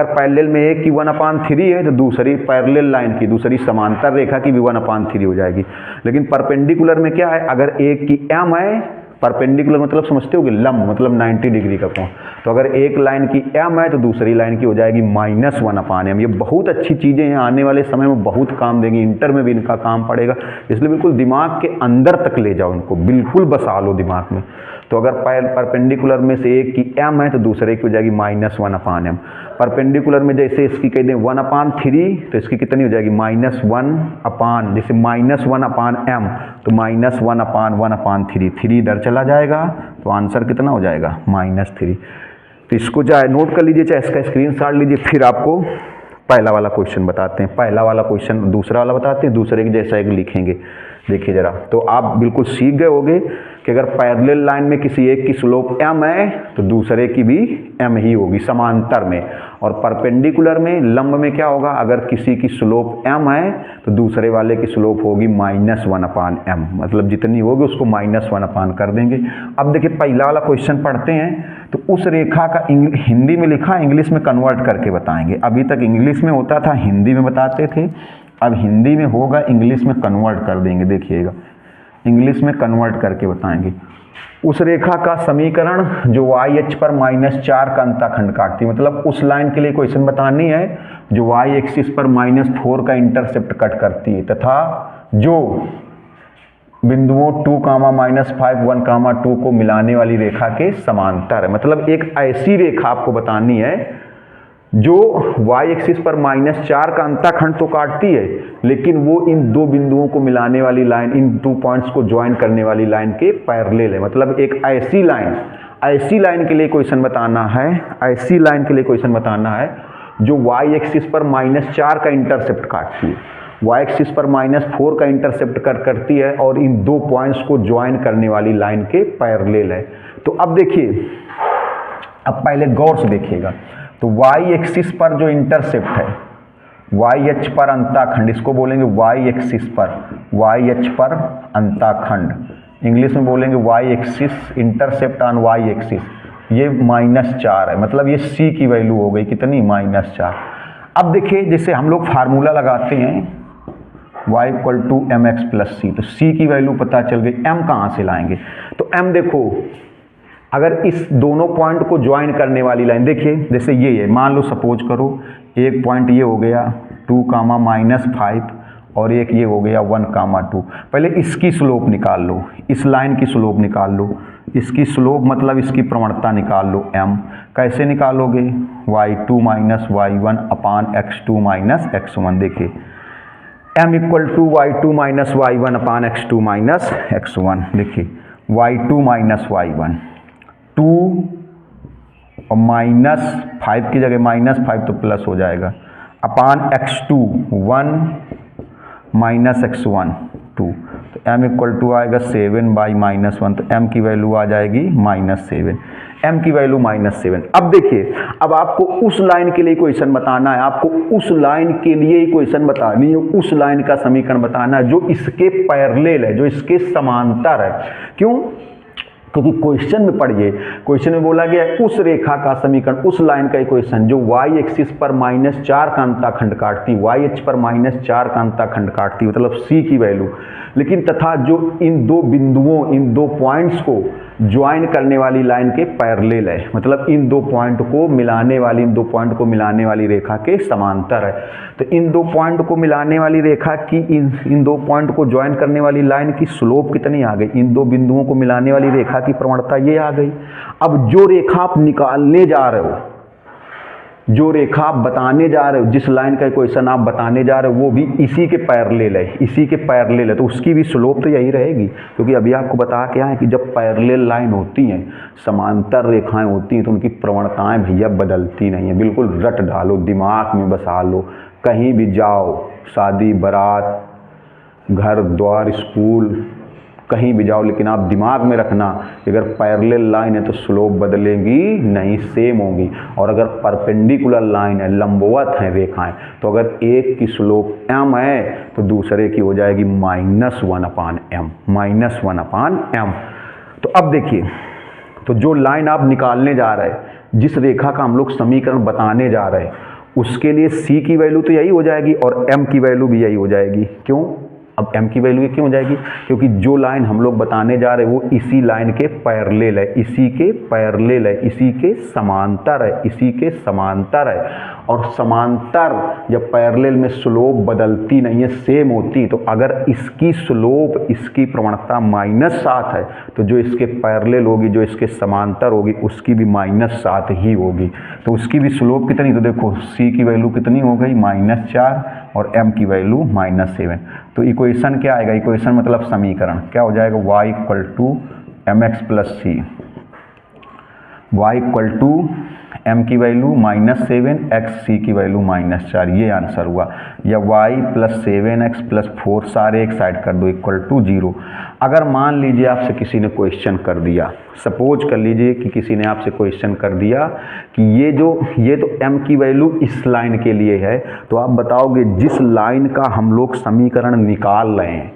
पैरेलल में एक की 1/3 है तो दूसरी पैरेलल लाइन की, दूसरी समांतर रेखा की भी 1/3 हो जाएगी। लेकिन परपेंडिकुलर में क्या है, अगर एक की m है, परपेंडिकुलर मतलब समझते होगे लंब, मतलब 90 डिग्री का कोण, तो अगर एक लाइन की m है तो दूसरी लाइन की हो जाएगी -1/m। ये बहुत अच्छी चीज़ें हैं, आने वाले समय में बहुत काम देंगी, इंटर में भी इनका काम पड़ेगा, इसलिए बिल्कुल दिमाग के अंदर तक ले जाओ इनको, बिल्कुल बसा लो दिमाग में। तो अगर परपेंडिकुलर में से एक की m है तो दूसरे की हो जाएगी -1/m। परपेंडिकुलर में जैसे इसकी कह दें 1/3 तो इसकी कितनी हो जाएगी -1 जैसे -1/m तो -1/1/3, 3 इधर चला जाएगा तो आंसर कितना हो जाएगा -3। तो इसको चाहे नोट कर लीजिए, चाहे इसका स्क्रीनशॉट लीजिए, फिर आपको पहला वाला क्वेश्चन बताते हैं। पहला वाला क्वेश्चन दूसरा वाला बताते हैं, दूसरे के जैसा एक लिखेंगे। देखिए जरा, तो आप बिल्कुल सीख गए होंगे कि अगर पैरेलल लाइन में किसी एक की स्लोप m है तो दूसरे की भी m ही होगी समांतर में, और परपेंडिकुलर में लंब में क्या होगा, अगर किसी की स्लोप m है तो दूसरे वाले की स्लोप होगी -1/m, मतलब जितनी होगी उसको -1 कर देंगे। अब देखिए पहला वाला क्वेश्चन पढ़ते हैं। तो उस रेखा का हिंदी में लिखा, इंग्लिश में कन्वर्ट करके बताएंगे। अभी तक इंग्लिश में होता था, हिंदी में बताते थे, अब हिंदी में होगा, इंग्लिश में कन्वर्ट कर देंगे। देखिएगा, इंग्लिश में कन्वर्ट करके बताएंगे। उस रेखा का समीकरण जो YH पर -4 का अंतःखंड काटती है, मतलब उस लाइन के लिए क्वेश्चन बतानी है जो Y एक्सिस पर -4 का इंटरसेप्ट कट करती है, तथा जो बिंदुओं 2, -5, 1, 2 को मिलाने वाली रेखा के समांतर है। मतलब एक ऐसी रेखा आपको बतानी है जो y एक्सिस पर -4 का अंतःखंड तो काटती है, लेकिन वो इन दो बिंदुओं को मिलाने वाली लाइन, इन 2 पॉइंट्स को ज्वाइन करने वाली लाइन के पैरेलल है। मतलब एक ऐसी लाइन के लिए क्वेश्चन बताना है, ऐसी लाइन के लिए क्वेश्चन बताना है जो y एक्सिस पर -4 का इंटरसेप्ट काटती है, y एक्सिस पर -4 का इंटरसेप्ट करती है और इन 2 पॉइंट्स को ज्वाइन करने वाली लाइन के पैरेलल है। तो अब देखिए, अब पहले गौर से देखिएगा। तो y एक्सिस पर जो इंटरसेप्ट है, YH पर अंतःखंड, इसको बोलेंगे y एक्सिस पर, YH पर अंतःखंड, इंग्लिश में बोलेंगे y axis, intercept on y axis, ये -4 है। मतलब ये c की वैल्यू हो गई कितनी, -4। अब देखिए, जैसे हम लोग फार्मूला लगाते हैं y = mx + c, तो c की वैल्यू पता चल गई, m कहाँ से लाएंगे? तो m देखो, अगर इस दोनों पॉइंट को ज्वाइन करने वाली लाइन, देखिए जैसे ये है, मान लो सपोज करो एक पॉइंट ये हो गया 2, -5 और एक ये हो गया 1, 2। पहले इसकी स्लोप निकाल लो, इस लाइन की स्लोप निकाल लो, इसकी स्लोप मतलब इसकी प्रवणता निकाल लो m। कैसे निकालोगे? y2 - y1 x2 - x1। देखिए m = y2 - y1 x2 - x1। देखिए y2 - y1 2 और -5 की जगह -5 तो प्लस हो जाएगा, x2 1 - x1 2, तो m = आएगा 7/-1, तो m की वैल्यू आ जाएगी -7, m की वैल्यू -7। अब देखिए, अब आपको उस लाइन के लिए क्वेश्चन बताना है, आपको उस लाइन के लिए ही क्वेश्चन बतानी है, उस लाइन का समीकरण बताना है जो इसके पैरेलल है, जो इसके समांतर है। क्यों? क्योंकि क्वेश्चन में पढ़िए, क्वेश्चन में बोला गया है उस रेखा का समीकरण, उस लाइन का इक्वेशन जो y एक्सिस पर -4 का अंतःखंड काटती, YH पर -4 का अंतःखंड काटती, मतलब c की वैल्यू, लेकिन तथा जो इन दो बिंदुओं, इन 2 पॉइंट्स को ज्वाइन करने वाली लाइन के पैरेलल है, मतलब इन 2 पॉइंट को मिलाने वाली रेखा के समांतर है। तो इन 2 पॉइंट को मिलाने वाली रेखा की, इन 2 पॉइंट को ज्वाइन करने वाली लाइन की स्लोप कितनी आ गई? इन 2 बिंदुओं को मिलाने वाली रेखा की प्रवणता ये आ गई। अब जो रेखा आप निकालने जा रहे हो, जो रेखा आप बताने जा रहे हो, जिस लाइन का इक्वेशन आप बताने जा रहे हो, वो भी इसी के पैरेलल है, इसी के पैरेलल है, तो उसकी भी स्लोप तो यही रहेगी। क्योंकि अभी आपको बता क्या है कि जब पैरेलल लाइन होती हैं, समांतर रेखाएं होती हैं, तो उनकी प्रवणताएं भैया बदलती नहीं है। बिल्कुल रट डालो, दिमाग में बसा लो, कहीं भी जाओ, शादी बारात, घर द्वार, स्कूल, कहीं भी जाओ, लेकिन आप दिमाग में रखना अगर पैरेलल लाइन है तो स्लोप बदलेगी नहीं, सेम होगी। और अगर परपेंडिकुलर लाइन है, लंबवत है रेखाएं, तो अगर एक की स्लोप m है तो दूसरे की हो जाएगी -1/m, -1/m। तो अब देखिए, तो जो लाइन आप निकालने जा रहे हैं, जिस रेखा का हम लोग समीकरण बताने जा रहे हैं, उसके लिए c की वैल्यू तो यही हो जाएगी और m की वैल्यू भी यही हो जाएगी। क्यों? अब m की वैल्यू क्यों हो जाएगी, क्योंकि जो लाइन हम लोग बताने जा रहे हैं वो इसी लाइन के पैरेलल है, इसी के पैरेलल है, इसी के समांतर है, इसी के समांतर है। और समांतर या पैरेलल में स्लोप बदलती नहीं है, सेम होती। तो अगर इसकी स्लोप, इसकी प्रवणता -7 है तो जो इसके पैरेलल होगी, जो इसके समांतर होगी, उसकी भी -7 ही होगी। तो उसकी भी स्लोप कितनी, तो देखो c की वैल्यू कितनी हो गई -4 और m की वैल्यू -7। तो इक्वेशन क्या आएगा, इक्वेशन मतलब समीकरण क्या हो जाएगा, y = mx + c, y = m की वैल्यू -7, x c की वैल्यू -4, ये आंसर हुआ। या y + 7x + 4 सारे एक साइड कर दो = 0। अगर मान लीजिए आपसे किसी ने क्वेश्चन कर दिया, सपोज कर लीजिए कि किसी ने आपसे क्वेश्चन कर दिया कि ये तो m की वैल्यू इस लाइन के लिए है, तो आप बताओगे जिस लाइन का हम लोग समीकरण निकाल रहे हैं,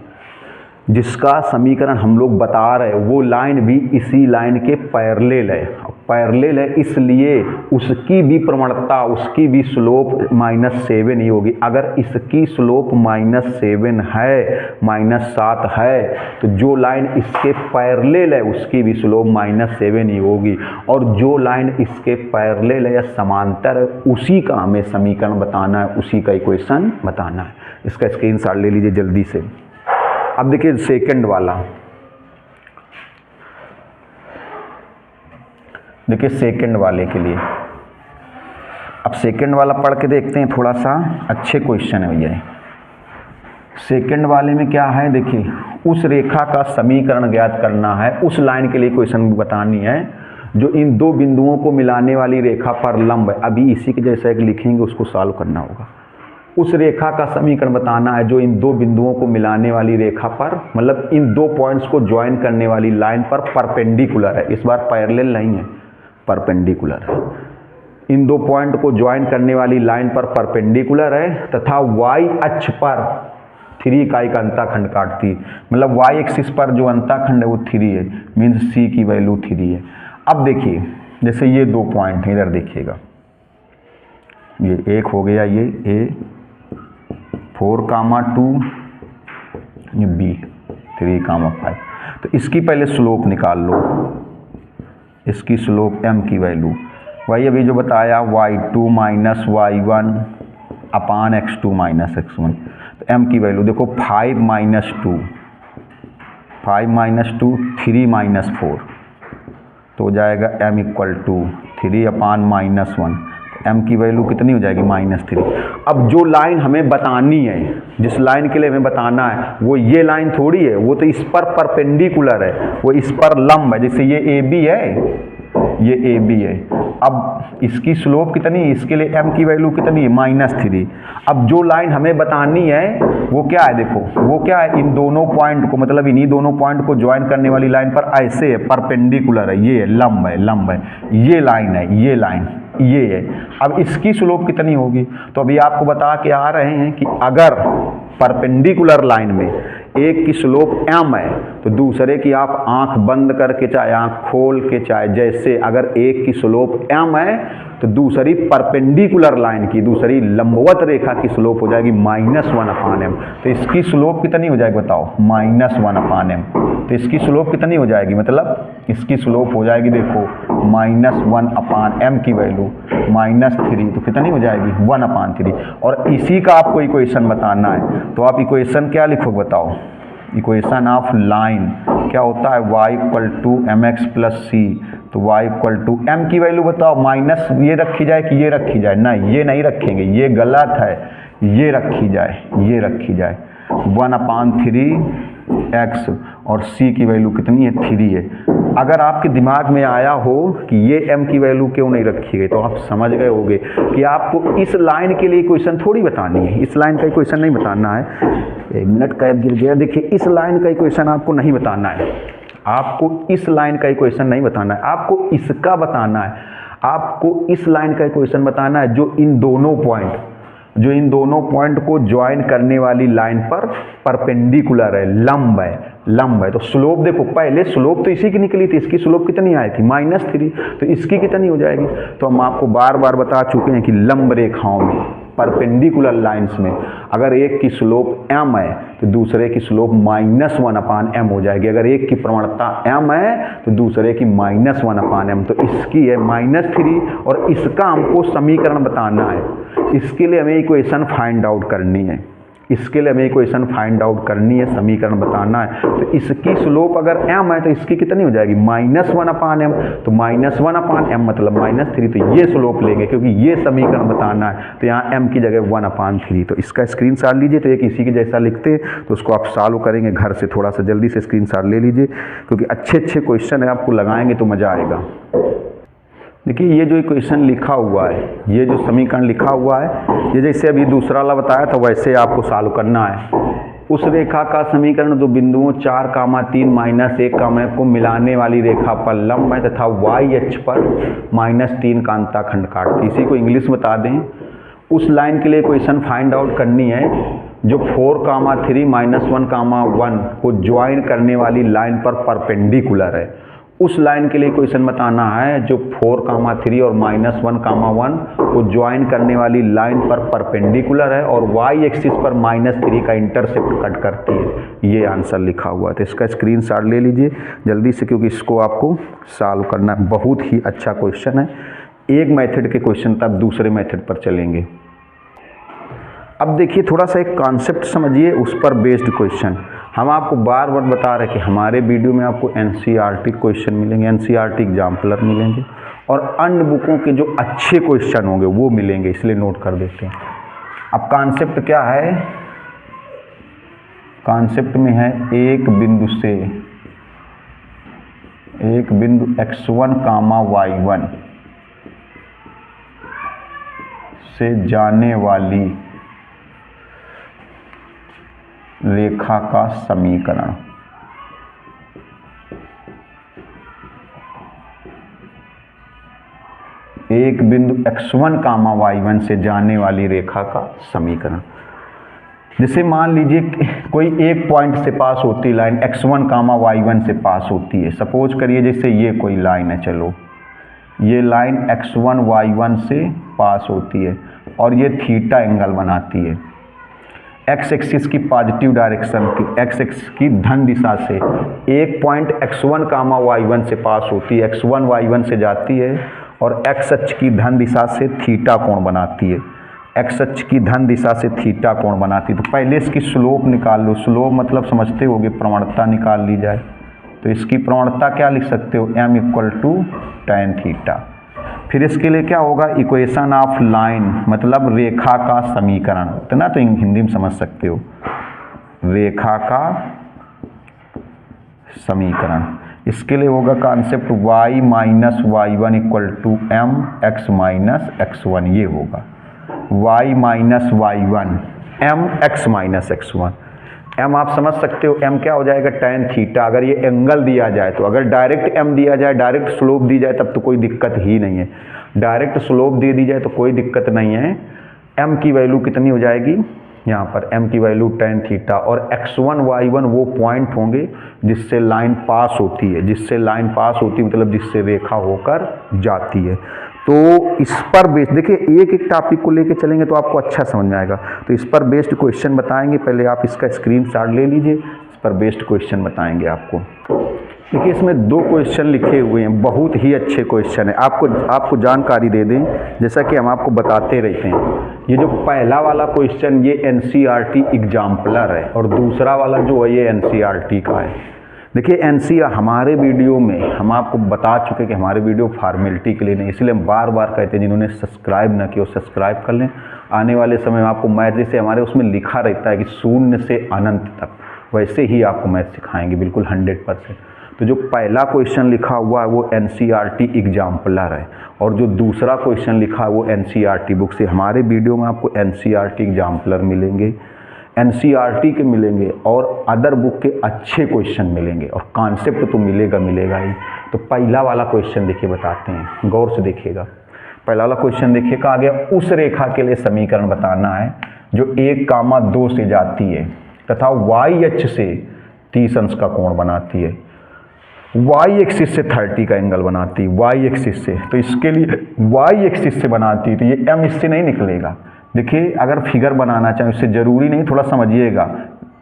जिसका समीकरण हम लोग बता रहे हैं, वो लाइन भी इसी लाइन के पैरेलल है। पैरेलल है इसलिए उसकी भी प्रवणता, उसकी भी स्लोप -7 ही होगी। अगर इसकी स्लोप -7 है, -7 है, तो जो लाइन इसके पैरेलल है उसकी भी स्लोप -7 ही होगी। और जो लाइन इसके पैरेलल है या समांतर है, उसी का हमें समीकरण बताना है, उसी का इक्वेशन बताना है। इसका स्क्रीनशॉट ले लीजिए जल्दी से। अब देखिए सेकंड वाला, देखिए सेकंड वाले के लिए, अब सेकंड वाला पढ़ के देखते हैं, थोड़ा सा अच्छे क्वेश्चन है भैया। सेकंड वाले में क्या है, देखिए उस रेखा का समीकरण ज्ञात करना है, उस लाइन के लिए क्वेश्चन बतानी है जो इन दो बिंदुओं को मिलाने वाली रेखा पर लंब है। अभी इसी के जैसा एक लिखेंगे, उसको सॉल्व करना होगा। उस रेखा का समीकरण बताना है जो इन दो बिंदुओं को मिलाने वाली रेखा पर, मतलब इन दो पॉइंट्स को ज्वाइन करने वाली लाइन पर परपेंडिकुलर है। इस बार पैरेलल नहीं है, परपेंडिकुलर है। इन दो पॉइंट को ज्वाइन करने वाली लाइन पर परपेंडिकुलर है तथा y अक्ष पर 3 इकाई का अंताखंड काटती, मतलब y एक्सिस पर जो अंताखंड है वो 3 है, मीन्स c की वैल्यू 3 है। अब देखिए जैसे ये दो पॉइंट हैं, इधर देखिएगा, ये एक हो गया, ये a 4,2, ये b 3,5। तो इसकी पहले स्लोप निकाल लो, इसकी स्लोप m की वैल्यू, वही अभी जो बताया y2 - y1 अपान x2 - x1। तो m की वैल्यू देखो 5 - 2, 5 - 2 3 - 4, तो हो जाएगा m = 3 अपान -1। m की वैल्यू कितनी हो जाएगी, -3। अब जो लाइन हमें बतानी है, जिस लाइन के लिए हमें बताना है, वो ये लाइन थोड़ी है, वो तो इस पर परपेंडिकुलर है, वो इस पर लंब है। जैसे ये AB है, ये AB है। अब इसकी स्लोप कितनी है, इसके लिए m की वैल्यू कितनी है, -3। अब जो लाइन हमें बतानी है वो क्या है, देखो वो क्या है, इन दोनों पॉइंट को, मतलब इन्हीं दोनों पॉइंट को ज्वाइन करने वाली लाइन पर ऐसे है, परपेंडिकुलर है, ये है, लंब है, लंब है, ये लाइन है, ये लाइन ये है। अब इसकी स्लोप कितनी होगी, तो अभी आपको बता के आ रहे हैं कि अगर परपेंडिकुलर लाइन में एक की स्लोप m है तो दूसरे की आप आंख बंद करके चाहे आंख खोल के चाहे जैसे, अगर एक की स्लोप m है तो दूसरी परपेंडिकुलर लाइन की, दूसरी लंबवत रेखा की स्लोप हो जाएगी -1/m। तो इसकी स्लोप कितनी हो जाएगी बताओ, -1/m। तो इसकी स्लोप कितनी हो जाएगी, मतलब इसकी स्लोप हो जाएगी देखो -1/m की वैल्यू -3, तो कितनी हो जाएगी 1/3। और इसी का आपको इक्वेशन बताना है, तो आप इक्वेशन क्या लिखो बताओ, इक्वेशन ऑफ लाइन क्या होता है, y = mx + c। तो y = m की वैल्यू बताओ, माइनस ये रखी जाए कि ये रखी जाए, नहीं ये नहीं रखेंगे, ये गलत है, ये रखी जाए, ये रखी जाए 1/3x और c की वैल्यू कितनी है, 3 है। अगर आपके दिमाग में आया हो कि ये m की वैल्यू क्यों नहीं रखी गई, तो आप समझ गए होंगे कि आपको इस लाइन के लिए इक्वेशन थोड़ी बतानी है, इस लाइन का इक्वेशन नहीं बताना है। 1 मिनट कैब गिर गया, देखिए इस लाइन का इक्वेशन आपको नहीं बताना है, आपको इस लाइन का इक्वेशन नहीं बताना है, आपको इसका बताना है। आपको इस लाइन का इक्वेशन बताना है जो इन दोनों पॉइंट को ज्वाइन करने वाली लाइन पर परपेंडिकुलर है, लंब है, लंब है। तो स्लोप देखो, पहले स्लोप तो इसी की निकली थी, इसकी स्लोप कितनी आई थी, -3, तो इसकी कितनी हो जाएगी। तो हम आपको बार बार बता चुके हैं कि लंब रेखाओं में परपेंडिकुलर लाइंस में अगर एक की स्लोप m है तो दूसरे की स्लोप -1/m हो जाएगी। अगर एक की प्रवणता m है तो दूसरे की -1/m। तो इसकी है -3 और इसका हमको समीकरण बताना है। इसके लिए हमें इक्वेशन फाइंड आउट करनी है। समीकरण बताना है। तो इसकी स्लोप अगर m है तो इसकी कितनी हो जाएगी -1/m। तो -1/m मतलब -3। तो ये स्लोप लेंगे क्योंकि ये समीकरण बताना है। तो यहाँ m की जगह 1/3। तो इसका स्क्रीनशॉट लीजिए। तो एक इसी के जैसा लिखते हैं तो उसको आप सॉल्व करेंगे घर से। थोड़ा सा जल्दी से स्क्रीनशॉट ले लीजिए क्योंकि अच्छे क्वेश्चन है, आपको लगाएंगे तो मज़ा आएगा। देखिए ये जो इक्वेशन लिखा हुआ है, ये जो समीकरण लिखा हुआ है, ये जैसे अभी दूसरा वाला बताया था वैसे आपको सॉल्व करना है। उस रेखा का समीकरण दो बिंदुओं 4, 3 -1 को मिलाने वाली रेखा पर लंब है तथा y अक्ष पर -3 का अंतःखंड काटती। इसी को इंग्लिश बता दें। उस लाइन के लिए इक्वेशन फाइंड आउट करनी है जो 4, 3 -1, 1 को ज्वाइन करने वाली लाइन पर परपेंडिकुलर है। उस लाइन के लिए इक्वेशन बताना है जो 4, 3 और -1, 1 को ज्वाइन करने वाली लाइन पर परपेंडिकुलर है और y एक्सिस पर -3 का इंटरसेप्ट कट करती है। ये आंसर लिखा हुआ है। तो इसका स्क्रीनशॉट ले लीजिए जल्दी से क्योंकि इसको आपको सॉल्व करना है। बहुत ही अच्छा क्वेश्चन है। एक मेथड के क्वेश्चन तब दूसरे मेथड पर चलेंगे। अब देखिए थोड़ा सा एक कॉन्सेप्ट समझिए, उस पर बेस्ड क्वेश्चन। हम आपको बार बार बता रहे हैं कि हमारे वीडियो में आपको एनसीईआरटी क्वेश्चन मिलेंगे, एनसीईआरटी एग्जाम्पलर मिलेंगे और अन्य बुकों के जो अच्छे क्वेश्चन होंगे वो मिलेंगे, इसलिए नोट कर देते हैं। अब कॉन्सेप्ट क्या है? कॉन्सेप्ट में है एक बिंदु x1, y1 से जाने वाली रेखा का समीकरण। एक बिंदु x1, y1 से जाने वाली रेखा का समीकरण। जैसे मान लीजिए कोई एक पॉइंट से पास होती लाइन x1, y1 से पास होती है। सपोज करिए जैसे ये कोई लाइन है, चलो ये लाइन x1, y1 से पास होती है और ये थीटा एंगल बनाती है। एक्स एक्सिस की पॉजिटिव डायरेक्शन की, एक्स एक्सिस की धन दिशा से एक पॉइंट x1, y1 से पास होती है, x1, y1 से जाती है और एक्स अक्ष की धन दिशा से थीटा कोण बनाती है। एक्स अक्ष की धन दिशा से थीटा कोण बनाती है। तो पहले इसकी स्लोप निकाल लो। स्लोप मतलब समझते होगे, प्रवणता निकाल ली जाए। तो इसकी प्रवणता क्या लिख सकते हो? m = tan theta. फिर इसके लिए क्या होगा? इक्वेशन ऑफ लाइन मतलब रेखा का समीकरण। इतना तो हिंदी में समझ सकते हो, रेखा का समीकरण। इसके लिए होगा concept y - y1 = m x - x1। ये होगा y - y1 m x - x1। m आप समझ सकते हो, m क्या हो जाएगा? tan theta. अगर ये एंगल दिया जाए तो, अगर डायरेक्ट m दिया जाए, डायरेक्ट स्लोप दी जाए तब तो कोई दिक्कत ही नहीं है। डायरेक्ट स्लोप दे दी जाए तो कोई दिक्कत नहीं है। m की वैल्यू कितनी हो जाएगी? यहाँ पर m की वैल्यू tan थीटा और x1, y1 वो पॉइंट होंगे जिससे लाइन पास होती है। जिससे लाइन पास होती है मतलब जिससे रेखा होकर जाती है। तो इस पर बेस्ड देखिए, एक एक टॉपिक को लेके चलेंगे तो आपको अच्छा समझ में आएगा। तो इस पर बेस्ड क्वेश्चन बताएंगे। पहले आप इसका स्क्रीनशॉट ले लीजिए, इस पर बेस्ड क्वेश्चन बताएंगे आपको। देखिए इसमें 2 क्वेश्चन लिखे हुए हैं, बहुत ही अच्छे क्वेश्चन है। आपको जानकारी दे दें, जैसा कि हम आपको बताते रहते हैं, ये जो पहला वाला क्वेश्चन ये एनसीईआरटी एग्जाम्पलर है और दूसरा वाला जो है ये एनसीईआरटी का है। देखिए एनसीईआरटी हमारे वीडियो में हम आपको बता चुके कि हमारे वीडियो फॉर्मेलिटी के लिए नहीं, इसलिए हम बार बार कहते हैं जिन्होंने सब्सक्राइब ना किया सब्सक्राइब कर लें। आने वाले समय में आपको मैथ जैसे हमारे उसमें लिखा रहता है कि 0 से अनंत तक, वैसे ही आपको मैथ सिखाएंगे बिल्कुल 100%। तो जो पहला क्वेश्चन लिखा हुआ है वो एनसीईआरटी एग्जाम्पलर है और जो दूसरा क्वेश्चन लिखा है वो एनसीईआरटी बुक से। हमारे वीडियो में आपको एनसीईआरटी एग्जाम्पलर मिलेंगे, एनसीईआरटी के मिलेंगे और अदर बुक के अच्छे क्वेश्चन मिलेंगे और कॉन्सेप्ट तो मिलेगा ही। तो पहला वाला क्वेश्चन देखिए बताते हैं, गौर से देखिएगा। पहला वाला क्वेश्चन देखिए, कहा गया उस रेखा के लिए समीकरण बताना है जो 1, 2 से जाती है तथा y अक्ष से 30 अंश का कोण बनाती है, y एक्सिस से 30 का एंगल बनाती है, y एक्सिस से। तो इसके लिए y एक्सिस से बनाती है तो ये m इससे नहीं निकलेगा, देखिए अगर फिगर बनाना चाहें, उससे ज़रूरी नहीं, थोड़ा समझिएगा,